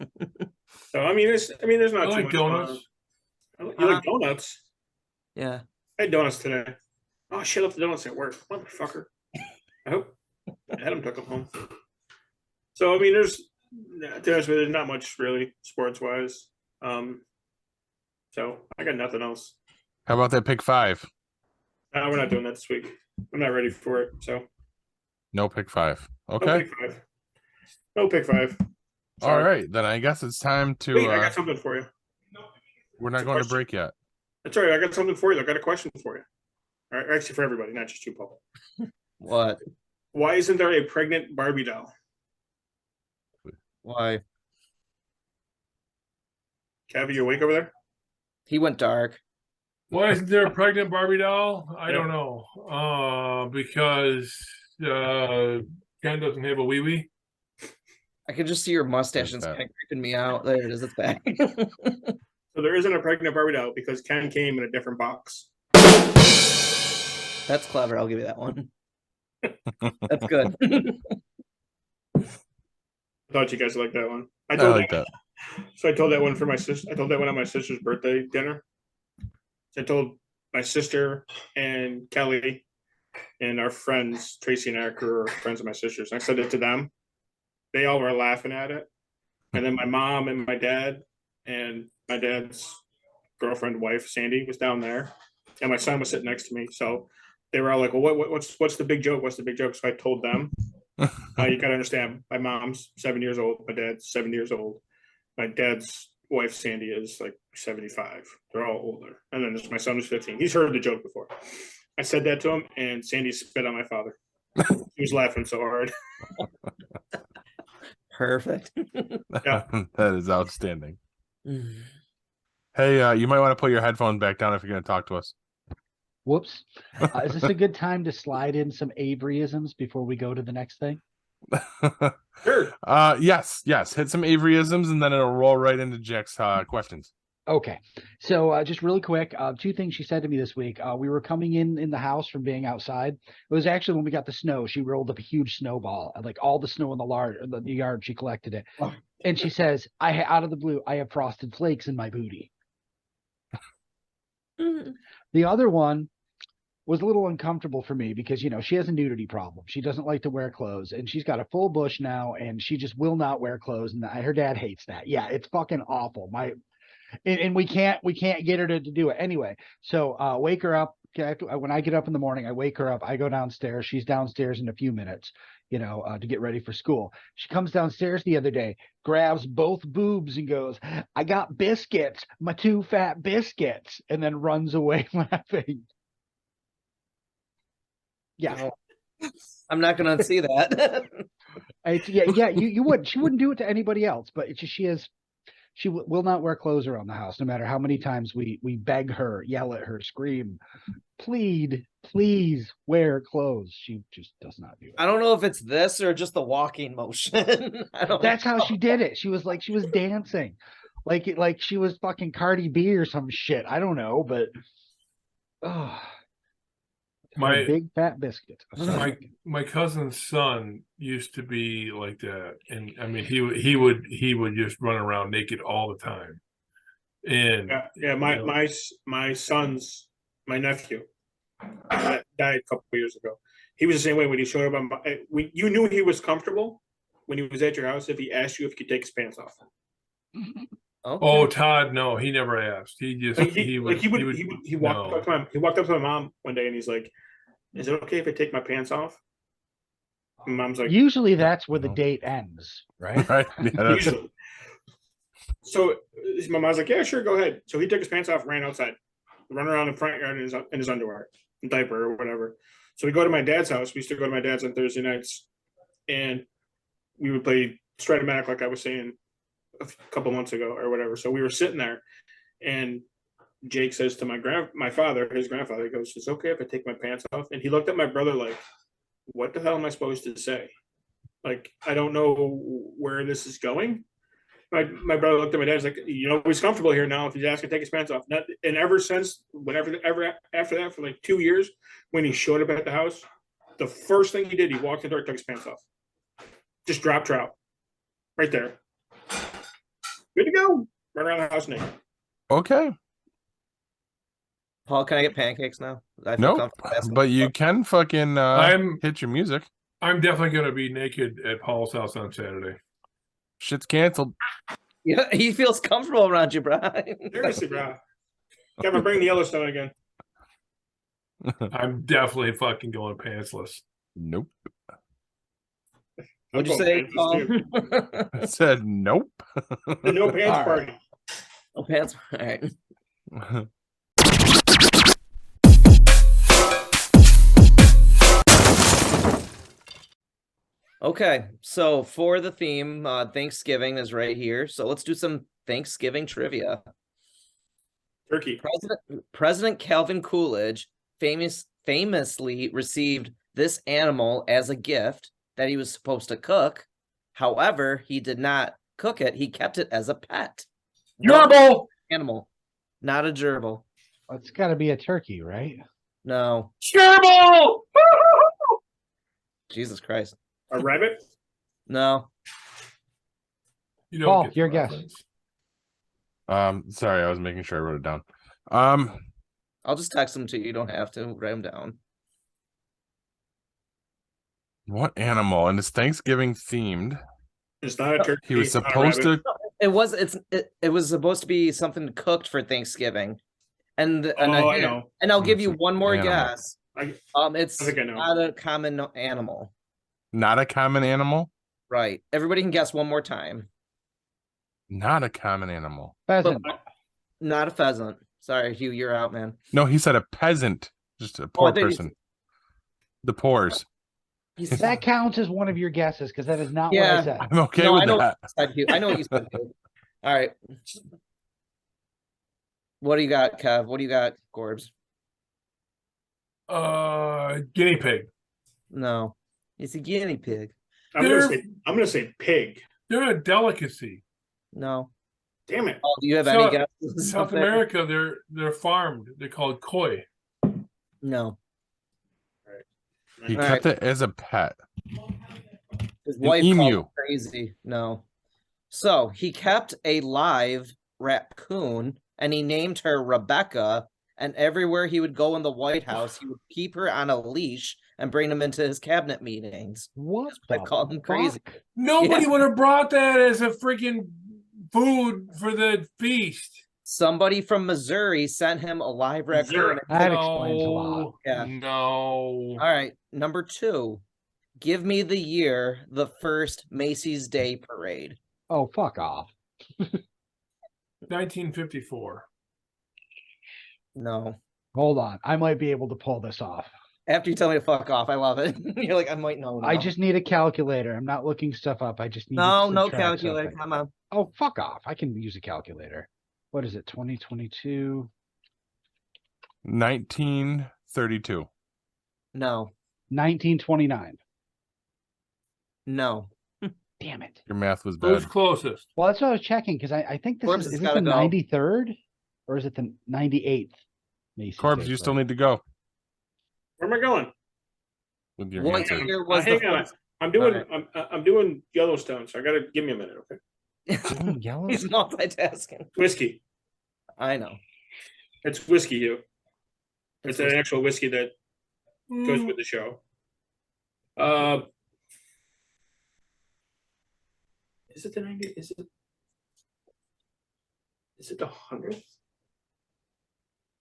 Speaker 4: So there's not
Speaker 1: I
Speaker 4: too
Speaker 1: like
Speaker 4: much
Speaker 1: donuts.
Speaker 4: You like donuts?
Speaker 5: Yeah.
Speaker 4: I had donuts today. Oh shit! I left the donuts at work, motherfucker. I hope Adam took them home. So there's not much really sports wise. So I got nothing else.
Speaker 2: How about that pick 5?
Speaker 4: No, we're not doing that this week. I'm not ready for it. So
Speaker 2: No pick 5.
Speaker 4: no
Speaker 2: Okay.
Speaker 4: pick 5. No pick 5.
Speaker 2: All
Speaker 4: Sorry.
Speaker 2: right. Then I guess it's time to.
Speaker 4: Wait, I got something for you.
Speaker 2: We're not
Speaker 4: It's a
Speaker 2: going to
Speaker 4: question.
Speaker 2: break yet.
Speaker 4: That's all right. I got something for you. I got a question for you. All right, actually, for everybody, not just you, Paul.
Speaker 5: What?
Speaker 4: Why isn't there a pregnant Barbie doll?
Speaker 5: Why?
Speaker 4: Cav, you awake over there?
Speaker 5: He went dark.
Speaker 1: Why isn't there a pregnant Barbie doll? I
Speaker 4: Yeah.
Speaker 1: don't know. Because Ken doesn't have a wee wee.
Speaker 5: I can just see your mustache and
Speaker 2: Where's
Speaker 5: it's
Speaker 2: that?
Speaker 5: kind of creeping me out. There it is. It's back.
Speaker 4: So there isn't a pregnant Barbie doll because Ken came in a different box.
Speaker 5: That's clever. I'll give you that one. That's good.
Speaker 4: I thought you guys liked that one.
Speaker 2: I like that.
Speaker 4: So I told that one for my sister. I told that one at my sister's birthday dinner. So I told my sister and Kelly and our friends, Tracy and Eric, who are friends of my sister's. I said it to them. They all were laughing at it. And then my mom and my dad and my dad's girlfriend, wife, Sandy, was down there. And my son was sitting next to me. So they were all like, well, what's the big joke? What's the big joke? So I told them, you got to understand, my mom's 7 years old. My dad's 7 years old. My dad's wife, Sandy, is like 75. They're all older. And then my son was 15. He's heard the joke before. I said that to him, and Sandy spit on my father. He was laughing so hard.
Speaker 5: Perfect.
Speaker 4: Yeah.
Speaker 2: That is outstanding. Hey, you might want to put your headphones back down if you're going to talk to us.
Speaker 3: Whoops. Is this a good time to slide in some Averyisms before we go to the next thing?
Speaker 4: Sure.
Speaker 2: Yes. Hit some Averyisms and then it'll roll right into Jack's questions.
Speaker 3: Okay. So just really quick, 2 things she said to me this week. We were coming in the house from being outside. It was actually when we got the snow. She rolled up a huge snowball, like all the snow in the yard. She collected it.
Speaker 4: Oh.
Speaker 3: And she says, out of the blue, I have frosted flakes in my booty. The other one was a little uncomfortable for me because, she has a nudity problem. She doesn't like to wear clothes, and she's got a full bush now, and she just will not wear clothes. And her dad hates that. Yeah, it's fucking awful. And we can't get her to do it anyway. So wake her up. When I get up in the morning, I wake her up. I go downstairs. She's downstairs in a few minutes, to get ready for school. She comes downstairs the other day, grabs both boobs and goes, I got biscuits, my 2 fat biscuits, and then runs away laughing. Yeah.
Speaker 5: I'm not going to unsee that.
Speaker 3: You wouldn't. She wouldn't do it to anybody else, but she will not wear clothes around the house, no matter how many times we beg her, yell at her, scream, please wear clothes. She just does not do it.
Speaker 5: I don't know if it's this or just the walking motion.
Speaker 3: That's how she did it. She was dancing, like she was fucking Cardi B or some shit. I don't know, but
Speaker 1: My
Speaker 3: big fat biscuit.
Speaker 1: my cousin's son used to be like that, and he would just run around naked all the time. And my nephew died a couple of years ago. He was the same way when he showed up. You knew he was comfortable when he was at your house if he asked you if you could take his pants off.
Speaker 5: Okay.
Speaker 1: Oh, Todd, no, he never asked. He just he
Speaker 4: walked up to my mom one day and he's like, "Is it okay if I take my pants off?" And mom's like,
Speaker 3: usually that's where the date ends, right?
Speaker 2: Right? Yeah,
Speaker 4: usually. So my mom's like, "Yeah, sure, go ahead." So he took his pants off, ran outside, run around the front yard in his underwear, diaper or whatever. So we go to my dad's house. We used to go to my dad's on Thursday nights, and we would play Stratomatic, like I was saying a couple months ago or whatever. So we were sitting there, and Jake says to my father, his grandfather, he goes, "It's okay if I take my pants off?" And he looked at my brother like, "What the hell am I supposed to say? Like, I don't know where this is going." My brother looked at my dad, he's like, "He's comfortable here now. If he's asking to take his pants off." And ever since, ever after that, for like 2 years, when he showed up at the house, the first thing he did, he walked in the door, took his pants off. Just drop trout. Right there. Good to go. Run around the house naked.
Speaker 2: Okay.
Speaker 5: Paul, can I get pancakes now? I feel
Speaker 2: Nope.
Speaker 5: comfortable asking
Speaker 2: But
Speaker 5: for
Speaker 2: you
Speaker 5: stuff.
Speaker 2: can fucking hit your music.
Speaker 1: I'm definitely going to be naked at Paul's house on Saturday.
Speaker 2: Shit's canceled.
Speaker 5: Yeah, he feels comfortable around you, Brian.
Speaker 4: Seriously, bro. Kevin, bring the Yellowstone again.
Speaker 1: I'm definitely fucking going pantsless.
Speaker 2: Nope.
Speaker 5: What'd you
Speaker 4: I'll go
Speaker 5: say,
Speaker 4: pantsless,
Speaker 5: Paul?
Speaker 4: too.
Speaker 2: I said nope.
Speaker 4: The no pants
Speaker 3: All right.
Speaker 4: party.
Speaker 5: Oh, pants. All right. Okay, so for the theme, Thanksgiving is right here. So let's do some Thanksgiving trivia.
Speaker 4: Turkey.
Speaker 5: President Calvin Coolidge famously received this animal as a gift that he was supposed to cook. However, he did not cook it. He kept it as a pet.
Speaker 1: Gerbil!
Speaker 5: Animal, not a gerbil.
Speaker 3: It's got to be a turkey, right?
Speaker 5: No,
Speaker 1: Gerbil!
Speaker 5: Jesus Christ.
Speaker 4: A rabbit.
Speaker 5: No.
Speaker 1: You don't
Speaker 3: Paul,
Speaker 1: get the
Speaker 3: your guess.
Speaker 1: reference.
Speaker 2: Sorry, I was making sure I wrote it down.
Speaker 5: I'll just text them to you. You don't have to write them down.
Speaker 2: What animal? And it's Thanksgiving themed.
Speaker 4: It's not a turkey.
Speaker 2: He was
Speaker 4: it's not a
Speaker 2: supposed
Speaker 4: rabbit.
Speaker 2: to.
Speaker 5: It was supposed to be something cooked for Thanksgiving. And
Speaker 4: Oh, I know.
Speaker 5: and I'll give
Speaker 2: It's
Speaker 5: you
Speaker 2: an
Speaker 5: one more
Speaker 2: animal.
Speaker 5: guess.
Speaker 4: I
Speaker 5: It's
Speaker 4: think I know.
Speaker 5: not a common animal.
Speaker 2: Not a common animal.
Speaker 5: Right. Everybody can guess one more time.
Speaker 2: Not a common animal.
Speaker 3: Pheasant.
Speaker 5: Not a pheasant. Sorry, Hugh, you're out, man.
Speaker 2: No, he said a peasant. Just a
Speaker 5: Oh, I
Speaker 2: poor
Speaker 5: thought you
Speaker 2: person. The pores.
Speaker 3: That counts as one of your guesses because that is not what
Speaker 5: Yeah.
Speaker 3: I said.
Speaker 2: I'm okay
Speaker 5: No,
Speaker 2: with
Speaker 5: I know
Speaker 2: that.
Speaker 5: what you said, Hugh. I know what you said, Hugh. All right. What do you got, Kev? What do you got, Corbs?
Speaker 1: Guinea pig.
Speaker 5: No. It's a guinea pig.
Speaker 4: I'm gonna say pig.
Speaker 1: They're a delicacy.
Speaker 5: No.
Speaker 4: Damn it.
Speaker 5: Oh, do you have
Speaker 1: So-
Speaker 5: any guesses?
Speaker 1: South America, they're farmed. They're called koi.
Speaker 5: No.
Speaker 2: He
Speaker 5: All
Speaker 2: kept
Speaker 5: right.
Speaker 2: it as a pet.
Speaker 5: His
Speaker 2: An
Speaker 5: wife called
Speaker 2: emu.
Speaker 5: him crazy. No. So he kept a live raccoon and he named her Rebecca. And everywhere he would go in the White House, he would keep her on a leash and bring them into his cabinet meetings.
Speaker 3: What?
Speaker 5: I
Speaker 3: the
Speaker 5: call him crazy.
Speaker 3: fuck?
Speaker 1: Nobody
Speaker 5: Yeah.
Speaker 1: would have brought that as a freaking food for the feast.
Speaker 5: Somebody from Missouri sent him a live raccoon.
Speaker 4: Missouri.
Speaker 3: That explains a lot.
Speaker 5: Yeah.
Speaker 1: No.
Speaker 5: All right. Number 2. Give me the year the first Macy's Day Parade.
Speaker 3: Oh, fuck off.
Speaker 1: 1954.
Speaker 5: No.
Speaker 3: Hold on. I might be able to pull this off.
Speaker 5: After you tell me to fuck off, I love it. You're like, I might know.
Speaker 3: I
Speaker 5: now.
Speaker 3: just need a calculator. I'm not looking stuff up. I just need
Speaker 5: No
Speaker 3: to subtract
Speaker 5: calculator.
Speaker 3: something.
Speaker 5: Come on.
Speaker 3: Oh, fuck off. I can use a calculator. What is it? 2022?
Speaker 2: 1932.
Speaker 5: No.
Speaker 3: 1929.
Speaker 5: No.
Speaker 3: Damn it.
Speaker 2: Your math was
Speaker 1: Who's
Speaker 2: bad.
Speaker 1: closest?
Speaker 3: Well, that's what I was checking because I think this
Speaker 5: Corbs
Speaker 3: is
Speaker 5: has
Speaker 3: it
Speaker 5: gotta
Speaker 3: the
Speaker 5: go.
Speaker 3: 93rd or is it the 98th? Macy's
Speaker 2: Corbs,
Speaker 3: Day
Speaker 2: you still
Speaker 3: Parade?
Speaker 2: need to go
Speaker 4: Where am I going?
Speaker 2: with your
Speaker 5: What
Speaker 2: answer.
Speaker 5: year was the
Speaker 4: hang on.
Speaker 5: first?
Speaker 4: I'm doing.
Speaker 5: Alright.
Speaker 4: I'm doing Yellowstone, so I gotta give me a minute. Okay.
Speaker 3: Oh, yellow.
Speaker 5: He's multitasking.
Speaker 4: Whiskey.
Speaker 5: I know.
Speaker 4: It's whiskey, Hugh. It's an actual whiskey that goes
Speaker 1: Mm,
Speaker 4: with the show. Is it the 90? Is it the 100th?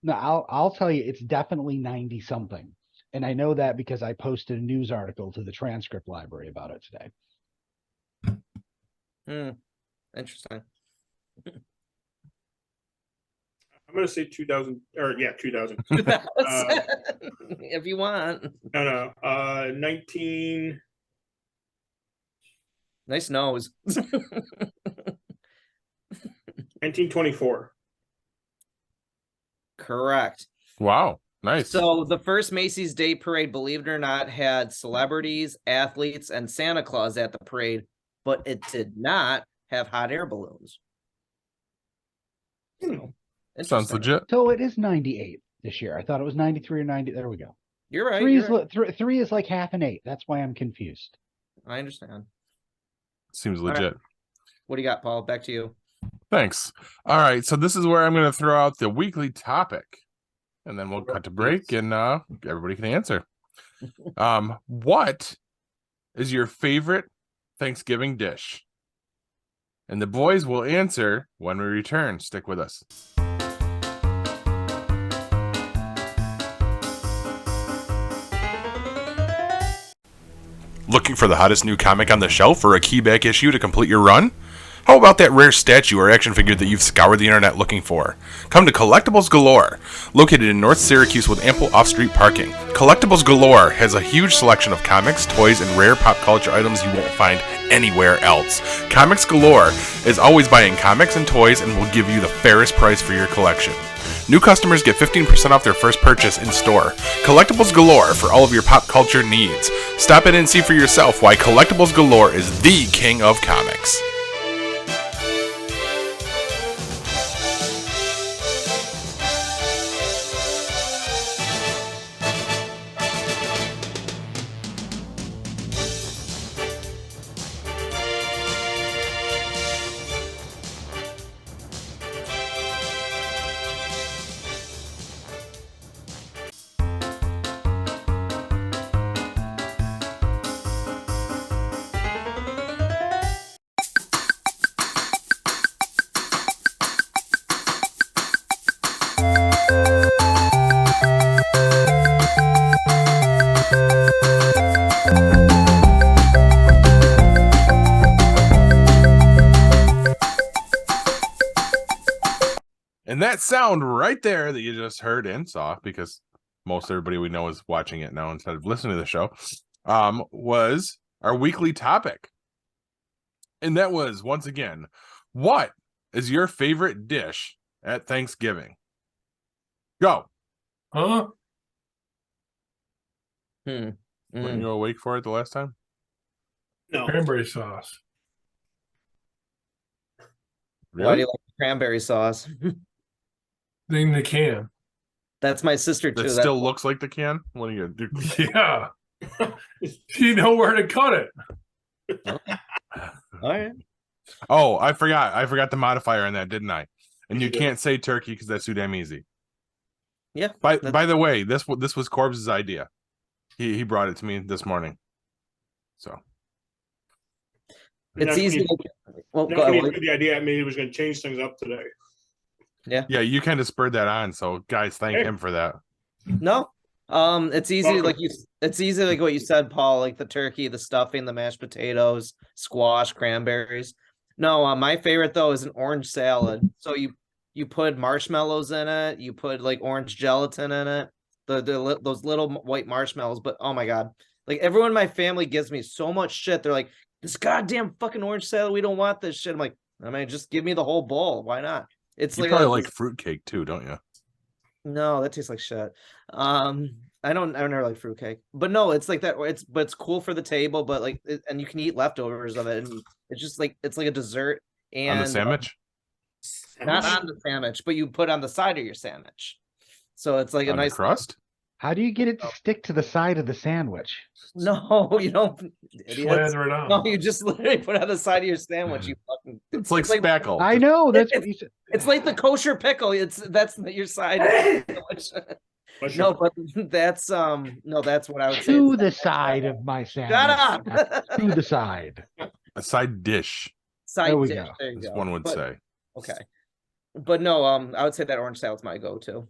Speaker 3: No, I'll tell you, it's definitely 90 something. And I know that because I posted a news article to the transcript library about it today.
Speaker 5: Hmm. Interesting.
Speaker 4: I'm gonna say 2000 or yeah, 2000.
Speaker 5: If you want.
Speaker 4: No, 19.
Speaker 5: Nice nose.
Speaker 4: 1924.
Speaker 5: Correct.
Speaker 2: Wow, nice.
Speaker 5: So the first Macy's Day Parade, believe it or not, had celebrities, athletes, and Santa Claus at the parade, but it did not have hot air balloons. So,
Speaker 2: Sounds
Speaker 5: interesting.
Speaker 2: legit.
Speaker 3: So it is 98 this year. I thought it was 93 or 90. There we go.
Speaker 5: You're right.
Speaker 3: Three
Speaker 5: You're
Speaker 3: is
Speaker 5: right.
Speaker 3: three is like half an 8. That's why I'm confused.
Speaker 5: I understand.
Speaker 2: Seems
Speaker 5: right.
Speaker 2: legit.
Speaker 5: What do you got, Paul? Back to you.
Speaker 2: Thanks. All right, so this is where I'm going to throw out the weekly topic, and then we'll cut to break, and everybody can answer. What is your favorite Thanksgiving dish? And the boys will answer when we return. Stick with us. Looking for the hottest new comic on the shelf or a key back issue to complete your run? How about that rare statue or action figure that you've scoured the internet looking for? Come to Collectibles Galore, located in North Syracuse with ample off-street parking. Collectibles Galore has a huge selection of comics, toys, and rare pop culture items you won't find anywhere else. Comics Galore is always buying comics and toys and will give you the fairest price for your collection. New customers get 15% off their first purchase in store. Collectibles Galore for all of your pop culture needs. Stop in and see for yourself why Collectibles Galore is the king of comics. And that sound right there that you just heard and saw, because most everybody we know is watching it now instead of listening to the show, was our weekly topic. And that was, once again, what is your favorite dish at Thanksgiving? Go.
Speaker 1: Huh?
Speaker 2: Weren't you awake for it the last time?
Speaker 4: No.
Speaker 1: Cranberry sauce.
Speaker 5: Why do you like cranberry sauce?
Speaker 1: In the can.
Speaker 5: That's my sister too.
Speaker 2: That still looks like the can? What are you gonna do?
Speaker 1: Yeah. You know where to cut it.
Speaker 5: All right.
Speaker 2: Oh, I forgot the modifier on that, didn't I? And you can't say turkey because that's too damn easy.
Speaker 5: Yeah.
Speaker 2: By the way, this was Corbs' idea. He brought it to me this morning. So
Speaker 5: it's easy. Well,
Speaker 4: go ahead. The idea I made he was going to change things up today.
Speaker 5: Yeah.
Speaker 2: Yeah, you kind of spurred that on. So guys, thank him for that.
Speaker 5: No. It's easy it's easy like what you said, Paul, like the turkey, the stuffing, the mashed potatoes, squash, cranberries. No, my favorite though is an orange salad. So you put marshmallows in it, you put like orange gelatin in it, those little white marshmallows, but oh my god. Like everyone in my family gives me so much shit. They're like, this goddamn fucking orange salad, we don't want this shit. I'm like, I mean, just give me the whole bowl. Why not? It's
Speaker 2: you probably like fruitcake too, don't you?
Speaker 5: No, that tastes like shit. I never like fruitcake, but no, it's like that. It's cool for the table, but like, and you can eat leftovers of it, and it's just like it's like a dessert. And
Speaker 2: on the sandwich,
Speaker 5: not on the sandwich, but you put on the side of your sandwich. So it's like
Speaker 2: on
Speaker 5: a nice
Speaker 2: crust.
Speaker 3: How do you get it to stick to the side of the sandwich?
Speaker 5: No, you don't.
Speaker 1: Slather it on.
Speaker 5: No, you just literally put it on the side of your sandwich. You fucking.
Speaker 2: It's like spackle.
Speaker 3: I know that's what you said.
Speaker 5: It's like the kosher pickle. That's your side. No, but that's that's what I would say.
Speaker 3: To the side of my sandwich.
Speaker 5: Shut up.
Speaker 3: To the side.
Speaker 2: A side dish.
Speaker 5: Side
Speaker 3: There we
Speaker 5: dish.
Speaker 3: go.
Speaker 5: There you
Speaker 2: As
Speaker 5: go.
Speaker 2: one would
Speaker 5: But-
Speaker 2: say.
Speaker 5: Okay. But no, I would say that orange salad's my go-to.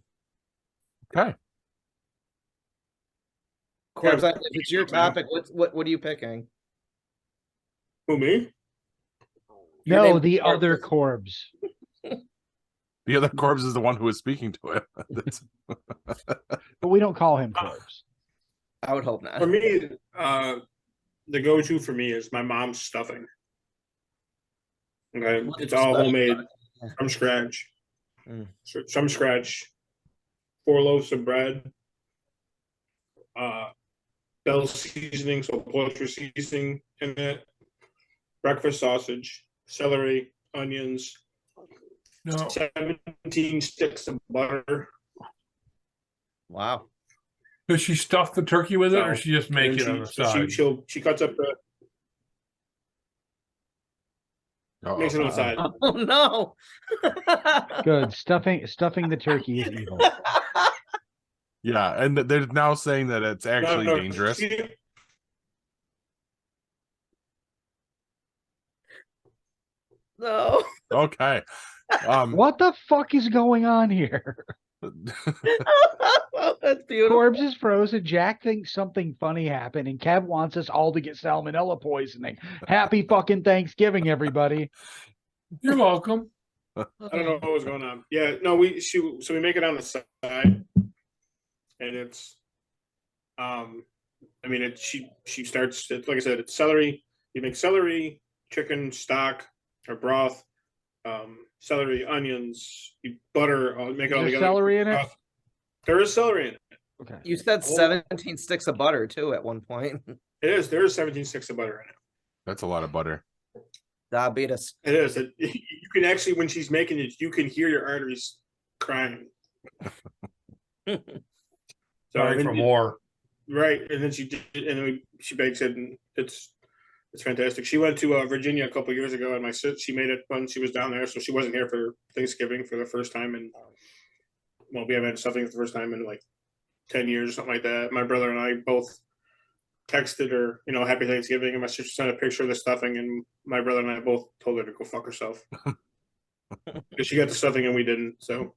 Speaker 2: Okay.
Speaker 5: Corbs, if it's your topic, what are you picking?
Speaker 4: Who, me?
Speaker 5: Your
Speaker 3: No,
Speaker 5: name-
Speaker 3: the other Corbs.
Speaker 2: The other Corbs is the one who is speaking to it.
Speaker 3: But we don't call him Corbs.
Speaker 5: I would hope not.
Speaker 4: For me, the go-to for me is my mom's stuffing. Okay,
Speaker 5: What's
Speaker 4: it's all
Speaker 5: special
Speaker 4: homemade
Speaker 5: about it?
Speaker 4: from scratch.
Speaker 5: Mm.
Speaker 4: So from scratch. 4 loaves of bread. Bell seasoning, so poultry seasoning in it. Breakfast sausage, celery, onions.
Speaker 1: No.
Speaker 4: 17 sticks of butter.
Speaker 5: Wow.
Speaker 1: Does she stuff the turkey with it, or
Speaker 4: No.
Speaker 1: she just make
Speaker 4: And
Speaker 1: it on the side?
Speaker 4: She cuts up the makes it on the side.
Speaker 5: Oh no.
Speaker 3: Good. Stuffing the turkey is evil.
Speaker 2: Yeah, and they're now saying that it's actually
Speaker 4: No,
Speaker 2: dangerous.
Speaker 5: No.
Speaker 2: Okay.
Speaker 3: What the fuck is going on here?
Speaker 5: That's beautiful.
Speaker 3: Corbs is frozen. Jack thinks something funny happened, and Kev wants us all to get salmonella poisoning. Happy fucking Thanksgiving, everybody.
Speaker 1: You're welcome.
Speaker 4: I don't know what was going on. Yeah, no, we make it on the side, and it's, I mean, she starts. It's, like I said, it's celery. You make celery, chicken stock or broth, celery, onions, you butter. Make it all
Speaker 3: Is there
Speaker 4: together.
Speaker 3: celery in it?
Speaker 4: There is celery in it.
Speaker 3: Okay.
Speaker 5: You said 17 sticks of butter too at one point.
Speaker 4: It is. There is 17 sticks of butter in it.
Speaker 2: That's a lot of butter.
Speaker 5: Diabetes.
Speaker 4: It is. You can actually, when she's making it, you can hear your arteries crying.
Speaker 1: Sorry for more.
Speaker 4: Right, and then she did, and then she bakes it, and it's fantastic. She went to Virginia a couple years ago, and she made it when she was down there, so she wasn't here for Thanksgiving for the first time, and well, we haven't had stuffing for the first time in like 10 years or something like that. My brother and I both texted her, Happy Thanksgiving, and my sister sent a picture of the stuffing, and my brother and I both told her to go fuck herself because she got the stuffing and we didn't, so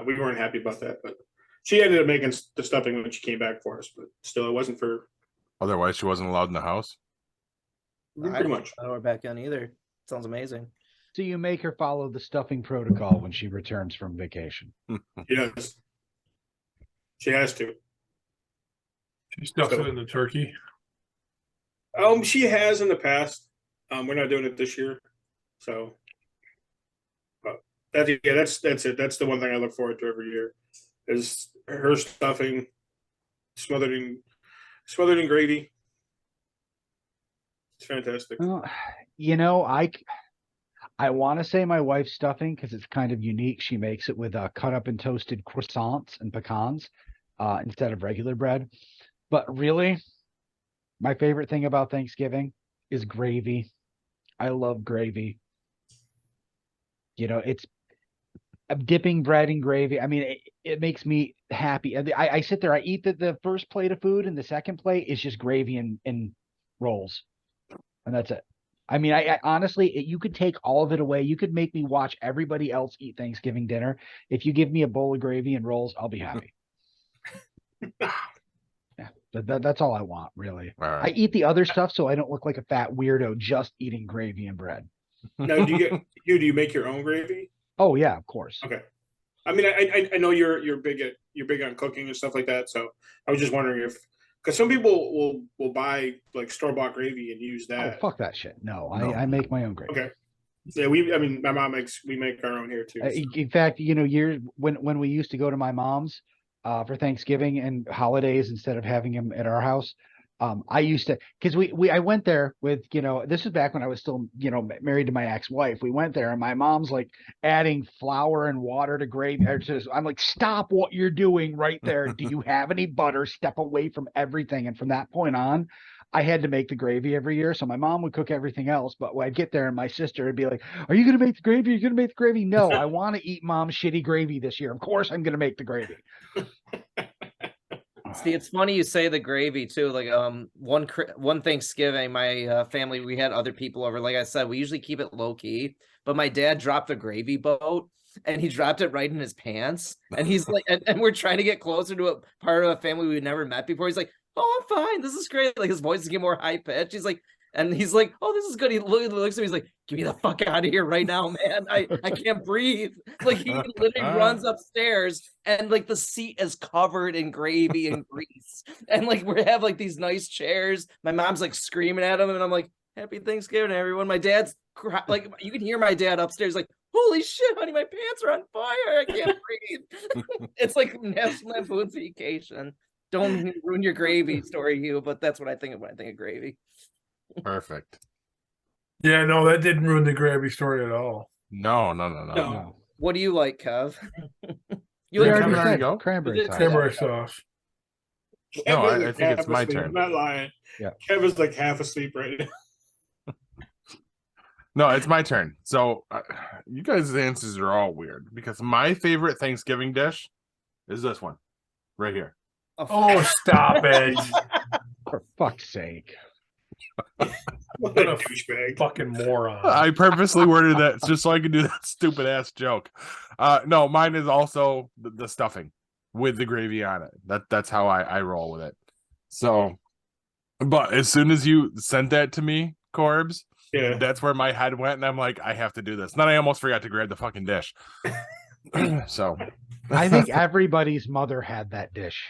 Speaker 4: we weren't happy about that, but. She ended up making the stuffing when she came back for us, but still, it wasn't for.
Speaker 2: Otherwise, she wasn't allowed in the house.
Speaker 4: Pretty much.
Speaker 5: I don't know her back in either. Sounds amazing.
Speaker 3: So you make her follow the stuffing protocol when she returns from vacation.
Speaker 4: Yes. She has to.
Speaker 1: She stuffs it in the turkey.
Speaker 4: She has in the past. We're not doing it this year, so. But that's it. That's the one thing I look forward to every year. Is her stuffing smothered in gravy. It's fantastic.
Speaker 3: Well, I want to say my wife's stuffing because it's kind of unique. She makes it with cut up and toasted croissants and pecans instead of regular bread. But really, my favorite thing about Thanksgiving is gravy. I love gravy. I'm dipping bread in gravy. I mean, it makes me happy. I sit there, I eat the first plate of food, and the second plate is just gravy and rolls. And that's it. I mean, I honestly, you could take all of it away. You could make me watch everybody else eat Thanksgiving dinner. If you give me a bowl of gravy and rolls, I'll be happy. Yeah, that's all I want, really.
Speaker 2: All right.
Speaker 3: I eat the other stuff so I don't look like a fat weirdo just eating gravy and bread.
Speaker 4: Now, do you make your own gravy?
Speaker 3: Oh yeah, of course.
Speaker 4: Okay. I mean, I know you're big on cooking and stuff like that. So I was just wondering because some people will buy like store-bought gravy and use
Speaker 3: Oh,
Speaker 4: that.
Speaker 3: fuck that shit. No,
Speaker 2: No.
Speaker 3: I make my own gravy.
Speaker 4: Okay. Yeah, my mom we make our own here too. So.
Speaker 3: In fact, years when we used to go to my mom's for Thanksgiving and holidays instead of having them at our house, I used to, because I went there with, this is back when I was still, married to my ex-wife. We went there and my mom's like adding flour and water to gravy. I'm like, stop what you're doing right there. Do you have any butter? Step away from everything. And from that point on, I had to make the gravy every year. So my mom would cook everything else. But when I'd get there and my sister would be like, are you going to make the gravy? Are you going to make the gravy? No, I want to eat mom's shitty gravy this year. Of course I'm going to make the gravy.
Speaker 5: See, it's funny you say the gravy too. Like one Thanksgiving, my family, we had other people over. Like I said, we usually keep it low key, but my dad dropped a gravy boat and he dropped it right in his pants. And he's like, and we're trying to get closer to a part of a family we've never met before. He's like, oh, I'm fine. This is great. Like his voice is getting more high pitched. He's like, And he's like, "Oh, this is good." He looks at me. He's like, "Get me the fuck out of here right now, man! I can't breathe." Like he literally runs upstairs, and like the seat is covered in gravy and grease, and like we have like these nice chairs. My mom's like screaming at him, and I'm like, "Happy Thanksgiving, everyone!" My dad's like, you can hear my dad upstairs, like, "Holy shit, honey, my pants are on fire! I can't breathe." It's like National Lampoon's Vacation. Don't ruin your gravy story, Hugh, but that's what I think of when I think of gravy.
Speaker 2: Perfect.
Speaker 1: Yeah, no, that didn't ruin the gravy story at all.
Speaker 2: No.
Speaker 3: No.
Speaker 5: What do you like, Kev?
Speaker 3: We
Speaker 5: You like
Speaker 2: Kevin
Speaker 3: already
Speaker 2: already
Speaker 3: said
Speaker 2: go?
Speaker 3: cranberry sauce.
Speaker 1: Cranberry sauce.
Speaker 2: No,
Speaker 4: Kevin's
Speaker 2: I
Speaker 4: like
Speaker 2: think it's
Speaker 4: half
Speaker 2: my
Speaker 4: asleep.
Speaker 2: turn.
Speaker 4: I'm not lying.
Speaker 3: Yeah.
Speaker 4: Kevin's like half asleep right now.
Speaker 2: No, it's my turn. So you guys' answers are all weird because my favorite Thanksgiving dish is this one right here.
Speaker 1: Oh, stop it.
Speaker 3: For fuck's sake.
Speaker 4: What
Speaker 1: What
Speaker 4: a
Speaker 1: a
Speaker 4: douchebag.
Speaker 1: Fucking moron.
Speaker 2: I purposely worded that just so I could do that stupid ass joke. No, mine is also the stuffing with the gravy on it. That's how I roll with it. So, but as soon as you sent that to me, Corbs,
Speaker 4: Yeah.
Speaker 2: that's where my head went, and I'm like, I have to do this. Then I almost forgot to grab the fucking dish. So,
Speaker 3: I think everybody's mother had that dish.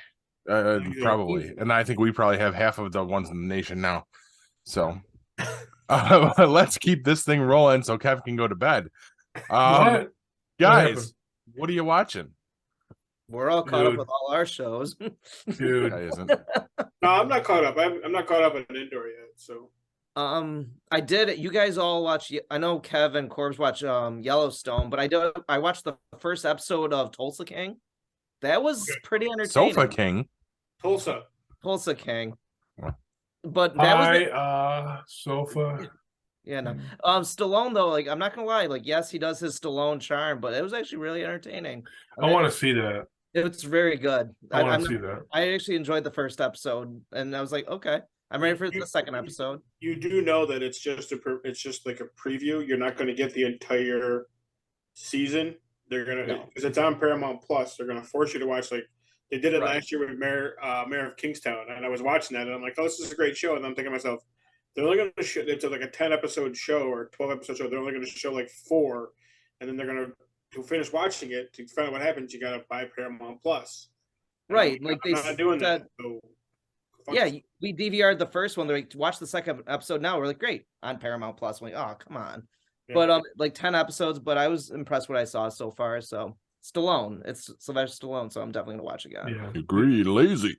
Speaker 2: probably, and I think we probably have half of the ones in the nation now. So, let's keep this thing rolling so Kev can go to bed.
Speaker 1: What?
Speaker 2: Guys,
Speaker 1: happened?
Speaker 2: what are you watching?
Speaker 5: We're all caught up
Speaker 1: Dude.
Speaker 5: with all our shows.
Speaker 1: Dude.
Speaker 2: I isn't.
Speaker 4: No, I'm not caught up. I'm not caught up on Andor yet. So
Speaker 5: I did. You guys all watch. I know Kev and Corbs watch Yellowstone, but I watched the first episode of Tulsa King. That was pretty entertaining.
Speaker 2: Sofa King.
Speaker 5: Tulsa King. But that was
Speaker 1: Sofa.
Speaker 5: yeah, no. Stallone though, like I'm not gonna lie, like yes, he does his Stallone charm, but it was actually really entertaining.
Speaker 1: I want to see that.
Speaker 5: It's very good.
Speaker 1: I want to see that.
Speaker 5: I actually enjoyed the first episode, and I was like, okay, I'm ready for the second episode.
Speaker 4: you do know that it's just like a preview. You're not going to get the entire season. They're gonna because it's on Paramount Plus. They're gonna force you to watch like they did it last year with Mayor of Kingstown, and I was watching that, and I'm like, oh, this is a great show, and I'm thinking to myself, they're only going to show it's like a 10-episode show or 12-episode show. They're only going to show like 4, and then they're going to finish watching it to find out what happens. You got to buy Paramount Plus,
Speaker 5: Right? Like
Speaker 4: I'm not doing that. So,
Speaker 5: yeah, we DVR'd the first one. They're like, watch the second episode now. We're like, great, on Paramount Plus. I'm like, oh, come on. Yeah. But like 10 episodes, but I was impressed what I saw so far. So Stallone, it's Sylvester Stallone, so I'm definitely gonna watch again.
Speaker 1: Yeah.
Speaker 2: Agreed, lazy.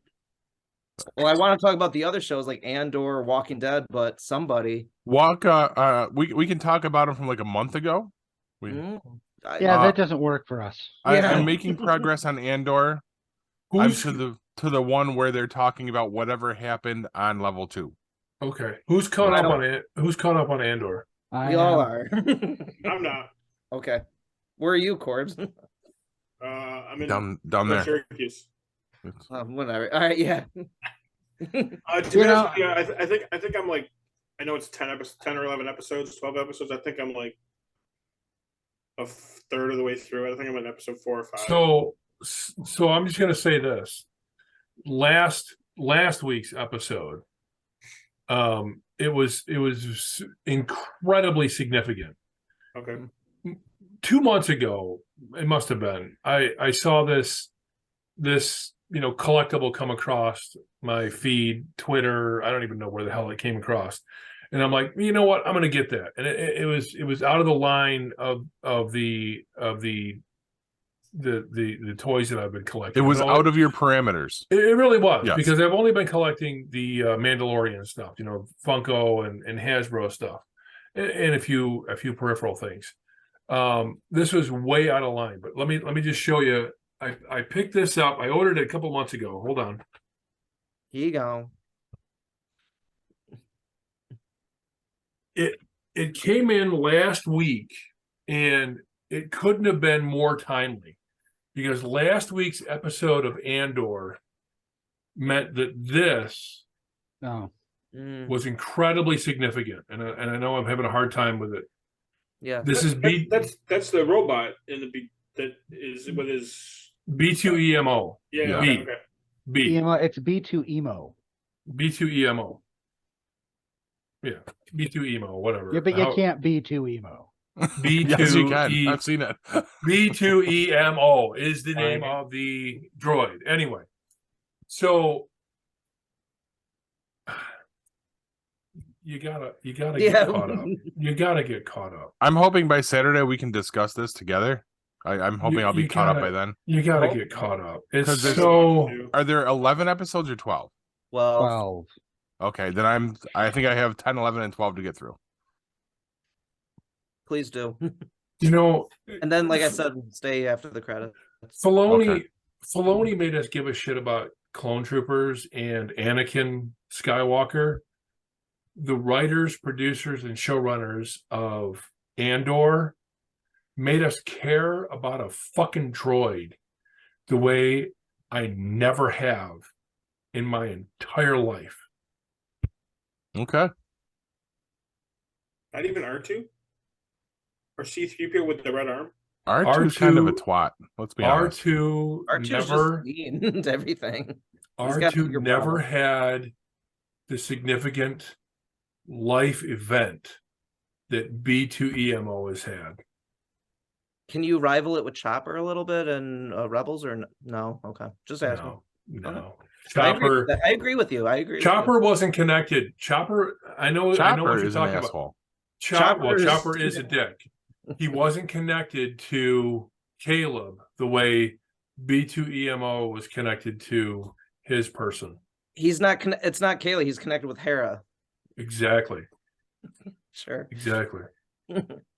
Speaker 5: Well, I want to talk about the other shows like Andor, Walking Dead, but somebody
Speaker 2: we can talk about them from like a month ago.
Speaker 3: That doesn't work for us.
Speaker 2: I'm making progress on Andor. I'm to the one where they're talking about whatever happened on level 2.
Speaker 1: Okay. Who's caught up on it? Who's caught up on Andor?
Speaker 5: We all are.
Speaker 4: I'm not.
Speaker 5: Okay. Where are you, Corbs?
Speaker 4: I'm in
Speaker 2: down there.
Speaker 4: Syracuse.
Speaker 5: Whatever. All right, yeah.
Speaker 4: I think I'm like, I know it's 10 or 11 episodes, 12 episodes. I think I'm like a third of the way through. I think I'm in episode 4 or 5.
Speaker 1: So I'm just gonna say this. Last week's episode, it was incredibly significant.
Speaker 4: Okay.
Speaker 1: 2 months ago, it must have been. I saw this collectible come across my feed, Twitter. I don't even know where the hell it came across, and I'm like, you know what? I'm gonna get that. And it was out of the line of the toys that I've been collecting.
Speaker 2: It was out of your parameters.
Speaker 1: It really was,
Speaker 2: yes.
Speaker 1: Because I've only been collecting the Mandalorian stuff, Funko and Hasbro stuff, and a few peripheral things. This was way out of line, but let me just show you. I picked this up. I ordered it a couple months ago. Hold on.
Speaker 5: Here you go.
Speaker 1: It came in last week, and it couldn't have been more timely, because last week's episode of Andor meant that this was incredibly significant, and I know I'm having a hard time with it.
Speaker 5: Yeah,
Speaker 1: this
Speaker 4: that's the robot in the that is with his
Speaker 1: B2EMO.
Speaker 4: Yeah,
Speaker 1: B.
Speaker 4: Okay.
Speaker 1: B. 2 emo. Okay.
Speaker 3: B.
Speaker 1: B.
Speaker 3: Emo, it's B2 Emo.
Speaker 1: B2EMO. Yeah, B2 emo, whatever.
Speaker 3: Yeah, but you can't be too emo.
Speaker 1: B2
Speaker 2: Yes, you can. I've seen it.
Speaker 1: B2EMO is the name of the droid. Anyway, so you gotta get caught up. You gotta get caught up.
Speaker 2: I'm hoping by Saturday we can discuss this together. I'm hoping I'll be caught up by then.
Speaker 1: You gotta get caught up. It's
Speaker 2: 'Cause there's-
Speaker 1: so.
Speaker 2: Are there 11 episodes or 12?
Speaker 5: Well,
Speaker 3: 12.
Speaker 2: Okay, then I think I have 10, 11, and 12 to get through.
Speaker 5: please do.
Speaker 1: You know,
Speaker 5: And then, like I said, stay after the credits.
Speaker 1: Filoni made us give a shit about Clone Troopers and Anakin Skywalker. The writers, producers, and showrunners of Andor made us care about a fucking droid the way I never have in my entire life.
Speaker 2: Okay.
Speaker 4: Not even R2 or C-3PO with the red arm.
Speaker 2: R2's kind of a twat. Let's be honest.
Speaker 1: R2
Speaker 5: R2's
Speaker 1: never
Speaker 5: just mean to everything. He's got
Speaker 1: R2
Speaker 5: bigger
Speaker 1: never
Speaker 5: problems.
Speaker 1: had the significant life event that B2EMO has had.
Speaker 5: Can you rival it with Chopper a little bit and Rebels or no? Okay, just asking.
Speaker 1: No.
Speaker 5: I agree
Speaker 1: Chopper
Speaker 5: with that. I agree with you. I agree.
Speaker 1: Chopper wasn't connected. Chopper, I know what
Speaker 2: Chopper
Speaker 1: you're
Speaker 2: is an
Speaker 1: talking about.
Speaker 2: asshole.
Speaker 1: Chopper is a dick. He wasn't connected to Caleb the way B2EMO was connected to his person.
Speaker 5: He's not. It's not Kaylee. He's connected with Hera.
Speaker 1: Exactly.
Speaker 5: Sure.
Speaker 1: Exactly.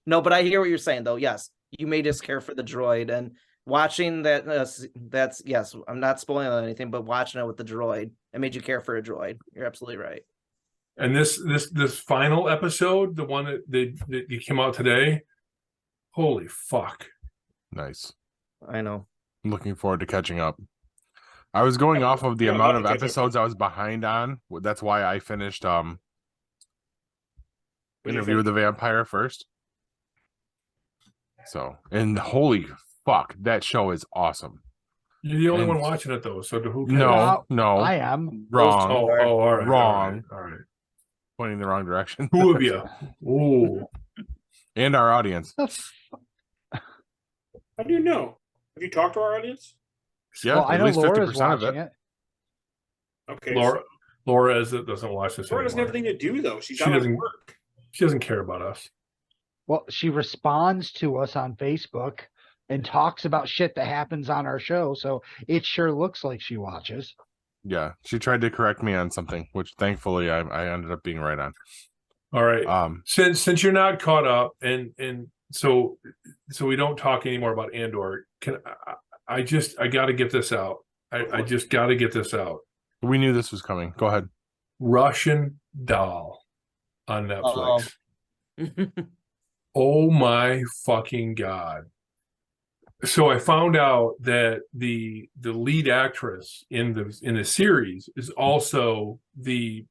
Speaker 5: No, but I hear what you're saying, though. Yes, you made us care for the droid, and watching that. That's yes. I'm not spoiling anything, but watching it with the droid, it made you care for a droid. You're absolutely right.
Speaker 1: And this final episode, the one that came out today, holy fuck.
Speaker 2: Nice.
Speaker 5: I know.
Speaker 2: I'm looking forward to catching up. I was going off of the
Speaker 4: Yeah,
Speaker 2: amount
Speaker 4: I'll
Speaker 2: of
Speaker 4: catch up.
Speaker 2: episodes I was behind on. That's why I finished Interview with the Vampire first. So, and holy fuck, that show is awesome.
Speaker 1: You're the only
Speaker 2: And-
Speaker 1: one watching it though, so who cares?
Speaker 2: No,
Speaker 3: I am.
Speaker 2: wrong.
Speaker 1: Oh, all right.
Speaker 2: Wrong.
Speaker 1: All right.
Speaker 2: Pointing in the wrong direction.
Speaker 1: Who of you? Ooh.
Speaker 2: And our audience.
Speaker 4: How do you know? Have you talked to our audience?
Speaker 2: Yeah,
Speaker 3: Well, I
Speaker 2: at
Speaker 3: know
Speaker 2: least
Speaker 3: Laura's
Speaker 2: 50% of
Speaker 3: watching
Speaker 2: it.
Speaker 3: it.
Speaker 4: Okay.
Speaker 1: Laura doesn't watch this
Speaker 4: Laura doesn't have
Speaker 1: anymore.
Speaker 4: anything to do though. She's
Speaker 1: She
Speaker 4: out at
Speaker 1: doesn't-
Speaker 4: work.
Speaker 1: She doesn't care about us.
Speaker 3: Well, she responds to us on Facebook and talks about shit that happens on our show. So it sure looks like she watches.
Speaker 2: Yeah, she tried to correct me on something, which thankfully I ended up being right on.
Speaker 1: All right. Since you're not caught up, and so we don't talk anymore about Andor. I got to get this out. I just got to get this out.
Speaker 2: We knew this was coming. Go ahead.
Speaker 1: Russian Doll on Netflix.
Speaker 5: Oh.
Speaker 1: Oh my fucking god! So I found out that the lead actress in the series is also the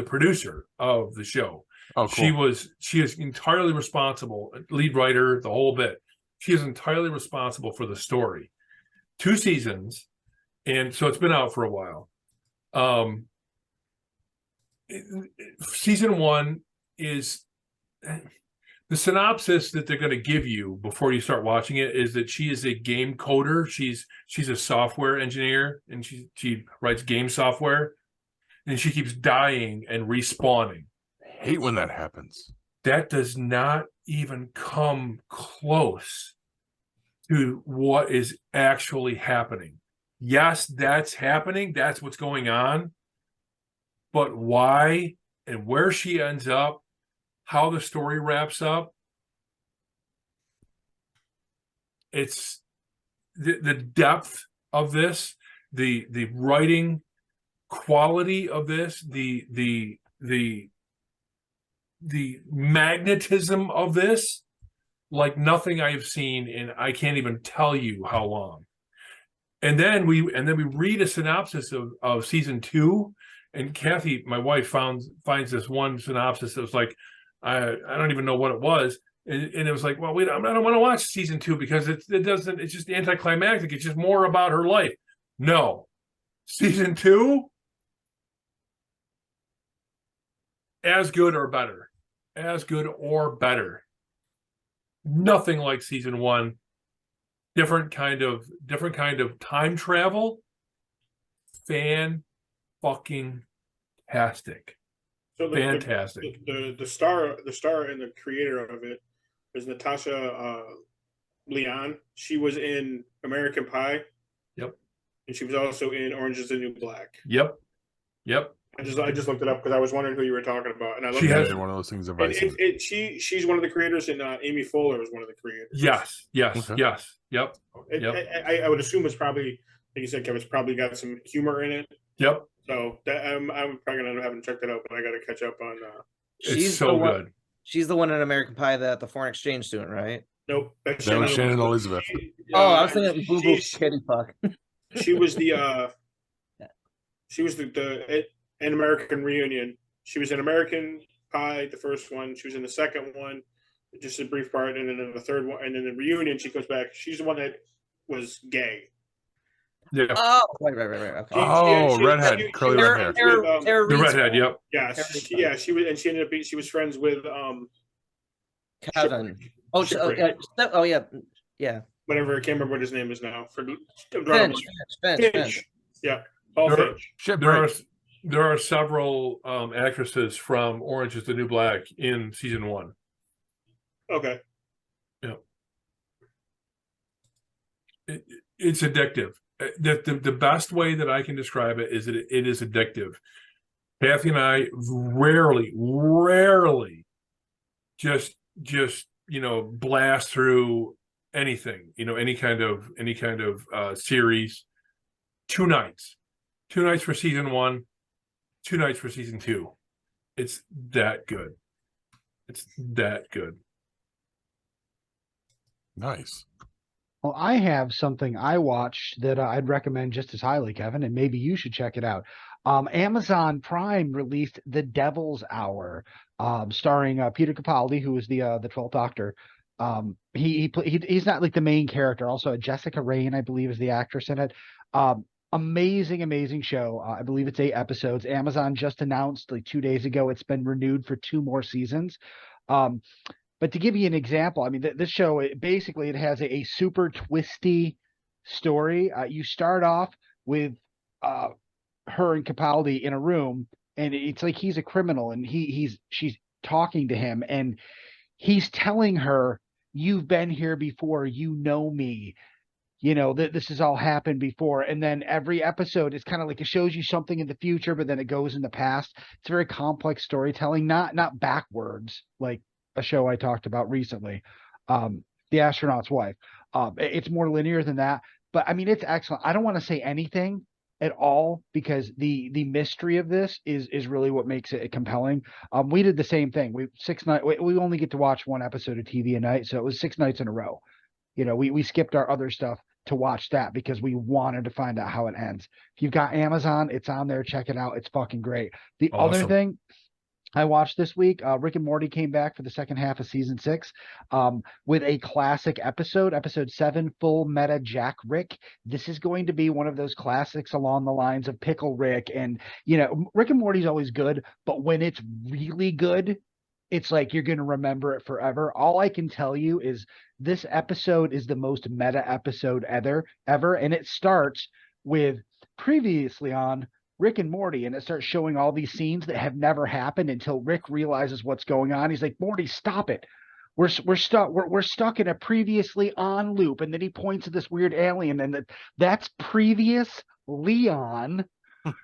Speaker 1: producer of the show.
Speaker 2: Oh, cool.
Speaker 1: She is entirely responsible, lead writer, the whole bit. She is entirely responsible for the story. 2 seasons, and so it's been out for a while. Season 1 is the synopsis that they're going to give you before you start watching it is that she is a game coder. She's a software engineer, and she writes game software, and she keeps dying and respawning.
Speaker 2: I hate when that happens.
Speaker 1: That does not even come close to what is actually happening. Yes, that's happening. That's what's going on. But why and where she ends up, how the story wraps up, it's the depth of this, the writing quality of this, the magnetism of this, like nothing I've seen in I can't even tell you how long. And then we read a synopsis of season 2, and Kathy, my wife, finds this one synopsis that was like, I don't even know what it was, and it was like, well, wait, I don't want to watch season 2 because it's just anticlimactic. It's just more about her life. No, season 2, as good or better. As good or better. Nothing like season 1. Different kind of time travel. Fan-fucking-tastic.
Speaker 4: So
Speaker 1: Fantastic.
Speaker 4: The star and the creator of it is Natasha Leon. She was in American Pie.
Speaker 1: Yep.
Speaker 4: And she was also in Orange is the New Black.
Speaker 1: Yep.
Speaker 4: I just looked it up because I was wondering who you were talking about, and I looked
Speaker 1: She
Speaker 4: at
Speaker 1: has
Speaker 4: it.
Speaker 2: one of those things.
Speaker 4: She's one of the creators, and Amy Poehler was one of the creators.
Speaker 1: Yes.
Speaker 2: Okay.
Speaker 1: Yep.
Speaker 4: I would assume it's probably, like you said, Kevin, it's probably got some humor in it.
Speaker 1: Yep.
Speaker 4: So that I'm probably gonna haven't checked it out, but I got to catch up on.
Speaker 1: It's so good.
Speaker 5: She's the one in American Pie that the foreign exchange student, right?
Speaker 4: Nope, that's
Speaker 2: That was Shannon Elizabeth.
Speaker 5: I was thinking Boo Boo Kitty Fuck.
Speaker 4: She was the an American Reunion. She was in American Pie, the first one. She was in the second one, just a brief part, and then in the third one, and then the Reunion, she goes back. She's the one that was gay.
Speaker 1: Yeah.
Speaker 5: Oh, right. Okay.
Speaker 2: Redhead, curly red hair.
Speaker 1: The redhead. Yep.
Speaker 4: Yeah, she was, and she ended up she was friends with
Speaker 5: Kevin. Yeah.
Speaker 4: Whatever, I can't remember what his name is now.
Speaker 5: Finch.
Speaker 4: Yeah, Paul Finch.
Speaker 1: There are several actresses from Orange is the New Black in season 1.
Speaker 4: Okay.
Speaker 1: Yeah. It's addictive. The best way that I can describe it is that it is addictive. Kathy and I rarely just blast through anything, any kind of series. 2 nights for season 1, 2 nights for season 2. It's that good.
Speaker 2: Nice.
Speaker 3: Well, I have something I watched that I'd recommend just as highly, Kevin, and maybe you should check it out. Amazon Prime released The Devil's Hour, starring Peter Capaldi, who is the 12th Doctor. He's not like the main character. Also, Jessica Raine, I believe, is the actress in it. Amazing show. I believe it's 8 episodes. Amazon just announced like 2 days ago it's been renewed for 2 more seasons. But to give you an example, I mean, this show, it has a super twisty story. You start off with her and Capaldi in a room, and it's like he's a criminal, and she's talking to him, and he's telling her, "You've been here before. You know me. This has all happened before." And then every episode is kind of like it shows you something in the future, but then it goes in the past. It's very complex storytelling, not backwards like a show I talked about recently, The Astronaut's Wife. It's more linear than that, but I mean, it's excellent. I don't want to say anything at all because the mystery of this is really what makes it compelling. We did the same thing. We only get to watch 1 episode of TV a night, so it was 6 nights in a row. We skipped our other stuff to watch that because we wanted to find out how it ends. If you've got Amazon, it's on there. Check it out. It's fucking great. The other thing I watched this week, Rick and Morty came back for the second half of season 6 with a classic episode 7, Full Meta Jack Rick. This is going to be one of those classics along the lines of Pickle Rick. And, Rick and Morty's always good, but when it's really good, it's like you're going to remember it forever. All I can tell you is this episode is the most meta episode ever. And it starts with previously on Rick and Morty, and it starts showing all these scenes that have never happened until Rick realizes what's going on. He's like, "Morty, stop it. We're stuck in a previously on loop." And then he points at this weird alien, and that's previous Leon.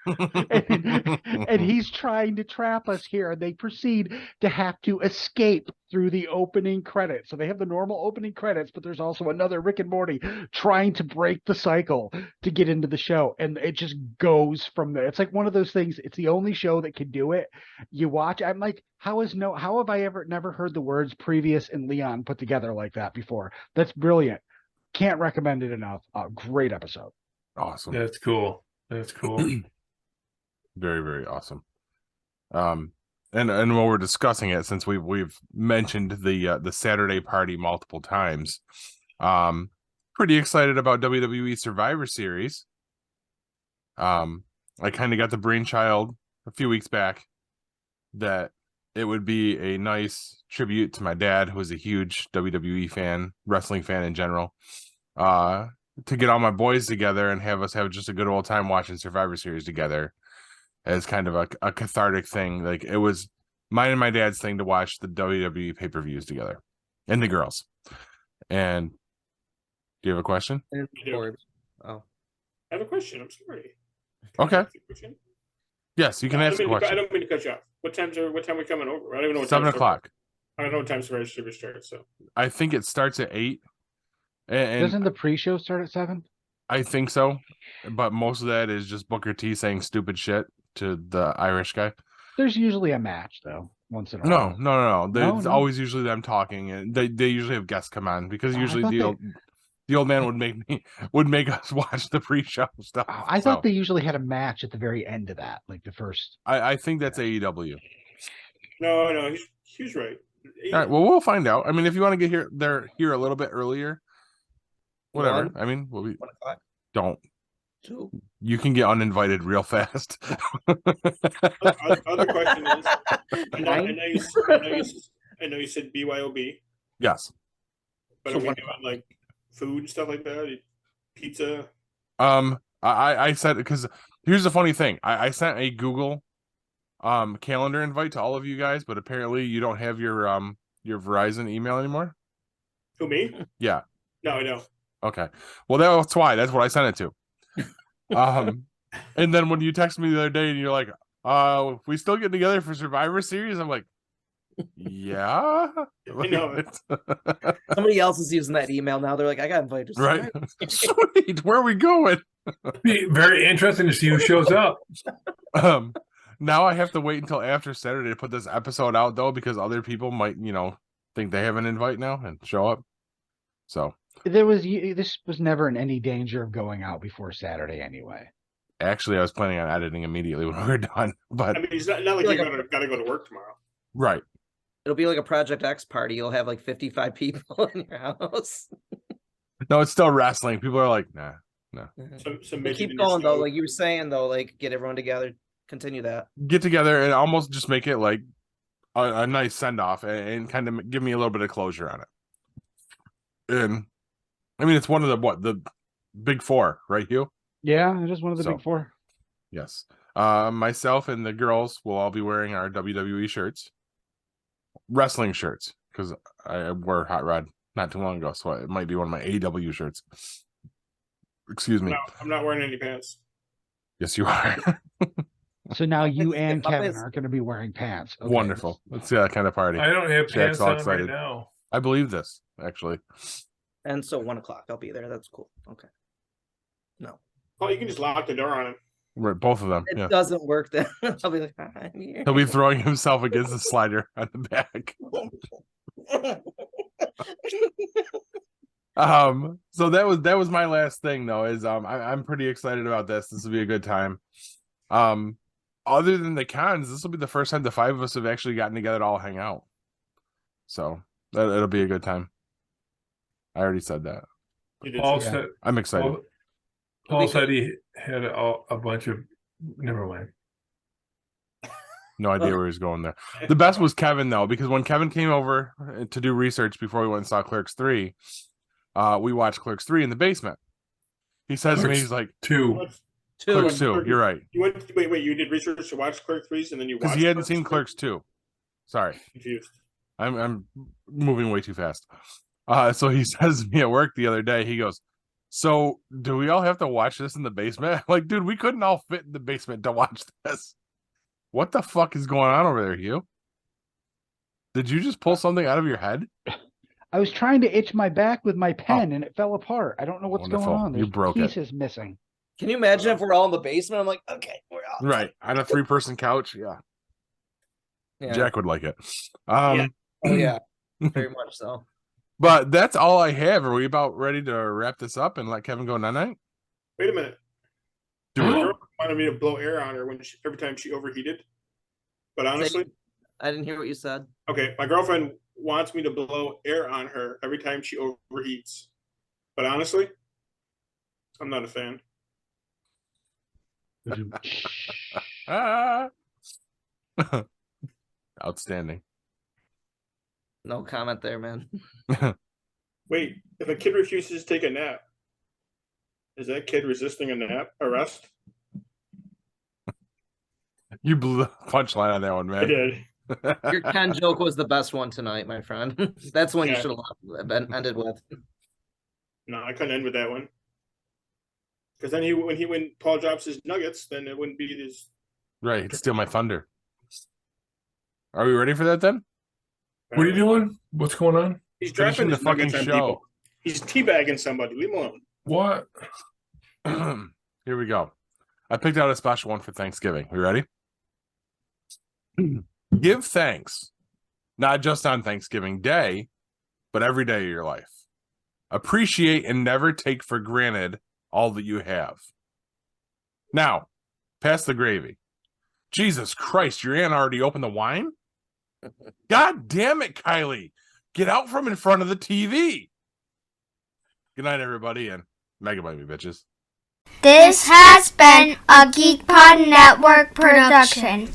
Speaker 3: and he's trying to trap us here, and they proceed to have to escape through the opening credits. So they have the normal opening credits, but there's also another Rick and Morty trying to break the cycle to get into the show, and it just goes from there. It's like one of those things. It's the only show that can do it. You watch, I'm like, how have I never heard the words previous and Leon put together like that before? That's brilliant. Can't recommend it enough. Great episode.
Speaker 2: Awesome.
Speaker 1: That's cool.
Speaker 2: Very, very awesome. And while we're discussing it, since we've mentioned the Saturday party multiple times, pretty excited about WWE Survivor Series. I kind of got the brainchild a few weeks back that it would be a nice tribute to my dad, who was a huge WWE fan, wrestling fan in general, to get all my boys together and have us have just a good old time watching Survivor Series together as kind of a cathartic thing. Like, it was mine and my dad's thing to watch the WWE pay-per-views together, and the girls. And do you have a question?
Speaker 5: And
Speaker 4: You do.
Speaker 5: Corbs. Oh,
Speaker 4: I have a question. I'm sorry.
Speaker 2: Okay.
Speaker 4: Ask the question?
Speaker 2: Yes, you can
Speaker 4: I
Speaker 2: ask a
Speaker 4: don't mean to- I
Speaker 2: question.
Speaker 4: don't mean to cut you off. What time are we coming over? I don't even know what
Speaker 2: 7
Speaker 4: time
Speaker 2: o'clock.
Speaker 4: I don't know what time Survivor Series starts. So
Speaker 2: I think it starts at 8. And
Speaker 3: Doesn't the pre-show start at 7?
Speaker 2: I think so. But most of that is just Booker T saying stupid shit to the Irish guy.
Speaker 3: There's usually a match though, once in a
Speaker 2: No,
Speaker 3: while.
Speaker 2: no.
Speaker 3: No,
Speaker 2: It's
Speaker 3: no?
Speaker 2: always usually them talking, and they usually have guests come on because
Speaker 3: Oh, I
Speaker 2: usually
Speaker 3: thought
Speaker 2: the old man would make us watch the pre-show stuff.
Speaker 3: Oh, I thought they usually had a match at the very end of that, like the first.
Speaker 2: I think that's AEW.
Speaker 4: no, he's right.
Speaker 2: All right, well, we'll find out. I mean, if you want to get here a little bit earlier, whatever.
Speaker 5: 1?
Speaker 2: I mean,
Speaker 5: 1 o'clock.
Speaker 2: don't.
Speaker 5: 2.
Speaker 2: You can get uninvited real fast.
Speaker 4: Other question is, I know
Speaker 5: Nine?
Speaker 4: you said BYOB,
Speaker 2: Yes.
Speaker 4: but
Speaker 5: So
Speaker 4: are we
Speaker 5: what-
Speaker 4: doing like food and stuff like that? Pizza?
Speaker 2: I said, because here's the funny thing. I sent a Google calendar invite to all of you guys, but apparently you don't have your Verizon email anymore.
Speaker 4: Who, me?
Speaker 2: Yeah.
Speaker 4: No, I don't.
Speaker 2: Okay. Well, that's why. That's what I sent it to. And then when you texted me the other day and you're like, we still getting together for Survivor Series? I'm like, yeah.
Speaker 4: I know.
Speaker 5: Somebody else is using that email now. They're like, I got invited. to
Speaker 2: Right.
Speaker 5: Survivor.
Speaker 2: Sweet. Where are we going?
Speaker 1: Be very interesting to see who shows up.
Speaker 2: Now I have to wait until after Saturday to put this episode out, though, because other people might, think they have an invite now and show up. So
Speaker 3: This was never in any danger of going out before Saturday anyway.
Speaker 2: actually, I was planning on editing immediately when we were done. But
Speaker 4: I mean, it's not like
Speaker 5: Like
Speaker 4: you're gotta go to work tomorrow.
Speaker 2: right.
Speaker 5: It'll be like a Project X party. You'll have like 55 people in your house.
Speaker 2: No, it's still wrestling. People are like, nah.
Speaker 4: Some
Speaker 5: But keep going though. Like you were saying though, like get everyone together. Continue that.
Speaker 2: Get together and almost just make it like a nice send off and kind of give me a little bit of closure on it. And I mean, it's one of the big 4, right, Hugh?
Speaker 3: Yeah, it is one of the
Speaker 2: So-
Speaker 3: big 4.
Speaker 2: Yes. Myself and the girls will all be wearing our WWE shirts, wrestling shirts, because I wore Hot Rod not too long ago, so it might be one of my AW shirts. Excuse me.
Speaker 4: No, I'm not wearing any pants.
Speaker 2: Yes, you are.
Speaker 3: So now you and
Speaker 5: My
Speaker 3: Kevin
Speaker 5: best-
Speaker 3: aren't going to be wearing pants. Okay.
Speaker 2: Wonderful. Let's see that kind of party.
Speaker 1: I don't have
Speaker 2: Jack's
Speaker 1: pants
Speaker 2: all
Speaker 1: on
Speaker 2: excited.
Speaker 1: right now.
Speaker 2: I believe this, actually.
Speaker 5: And so 1 o'clock, I'll be there. That's cool. Okay. No,
Speaker 4: Oh, you can just lock the door on him.
Speaker 2: Right, both of them.
Speaker 5: it
Speaker 2: Yeah.
Speaker 5: doesn't work. Then I'll be like, I'm here.
Speaker 2: He'll be throwing himself against the slider on the back. So that was my last thing though, is I'm pretty excited about this. This will be a good time. Other than the cons, this will be the first time the 5 of us have actually gotten together to all hang out. So it'll be a good time. I already said that.
Speaker 4: You did
Speaker 1: Paul
Speaker 4: say-
Speaker 1: said,
Speaker 2: I'm excited.
Speaker 1: Paul said he had a bunch of. Never mind.
Speaker 2: No idea where he's going there. The best was Kevin though, because when Kevin came over to do research before we went and saw Clerks 3, we watched Clerks 3 in the basement. He says to me,
Speaker 1: Clerks
Speaker 2: he's like,
Speaker 1: 2.
Speaker 2: Clerks 2, you're right.
Speaker 4: You wait, you did research to watch Clerk 3s and then you
Speaker 2: Because
Speaker 4: watched
Speaker 2: he hadn't
Speaker 4: Clerks
Speaker 2: seen
Speaker 4: 3?
Speaker 2: Clerks 2. Sorry.
Speaker 4: Confused.
Speaker 2: I'm moving way too fast. So he says to me at work the other day, he goes, so do we all have to watch this in the basement? I'm like, dude, we couldn't all fit in the basement to watch this. What the fuck is going on over there, Hugh? Did you just pull something out of your head?
Speaker 3: I was trying to itch my back with my pen and it fell apart. I don't know what's
Speaker 2: Wonderful.
Speaker 3: going on.
Speaker 2: You
Speaker 3: There's
Speaker 2: broke it.
Speaker 3: pieces missing.
Speaker 5: Can you imagine if we're all in the basement? I'm like, okay, we're all
Speaker 2: Right. On a 3-person couch. Yeah.
Speaker 5: Yeah.
Speaker 2: Jack would like it.
Speaker 4: Yeah.
Speaker 5: Oh yeah, very much so.
Speaker 2: But that's all I have. Are we about ready to wrap this up and let Kevin go night-night?
Speaker 4: Wait a minute.
Speaker 2: Do
Speaker 4: My
Speaker 2: it.
Speaker 4: girlfriend wanted me to blow air on her every time she overheated. But honestly,
Speaker 5: I didn't hear what you said.
Speaker 4: okay, my girlfriend wants me to blow air on her every time she overheats. But honestly, I'm not a fan.
Speaker 2: Ah. Outstanding.
Speaker 5: No comment there, man.
Speaker 4: Wait, if a kid refuses to take a nap, is that kid resisting a nap arrest?
Speaker 2: You blew the punchline on that one,
Speaker 4: I
Speaker 2: man.
Speaker 4: did.
Speaker 5: Your Ken joke was the best one tonight, my friend. That's the one you
Speaker 4: Yeah.
Speaker 5: should have ended with.
Speaker 4: No, I couldn't end with that one. Because then when Paul drops his nuggets, then it wouldn't be this.
Speaker 2: Right, he'd steal my thunder. Are we ready for that then?
Speaker 1: What are you doing? What's going on?
Speaker 4: He's
Speaker 2: Finishing
Speaker 4: dropping
Speaker 2: the
Speaker 4: his nuggets
Speaker 2: fucking
Speaker 4: on
Speaker 2: show.
Speaker 4: people. He's teabagging somebody. Leave him alone.
Speaker 1: What?
Speaker 2: Here we go. I picked out a special one for Thanksgiving. You ready? Give thanks, not just on Thanksgiving Day, but every day of your life. Appreciate and never take for granted all that you have. Now, pass the gravy. Jesus Christ, your aunt already opened the wine? God damn it, Kylie. Get out from in front of the TV. Good night, everybody, and megabyte me, bitches.
Speaker 7: This has been a GeekPod Network production.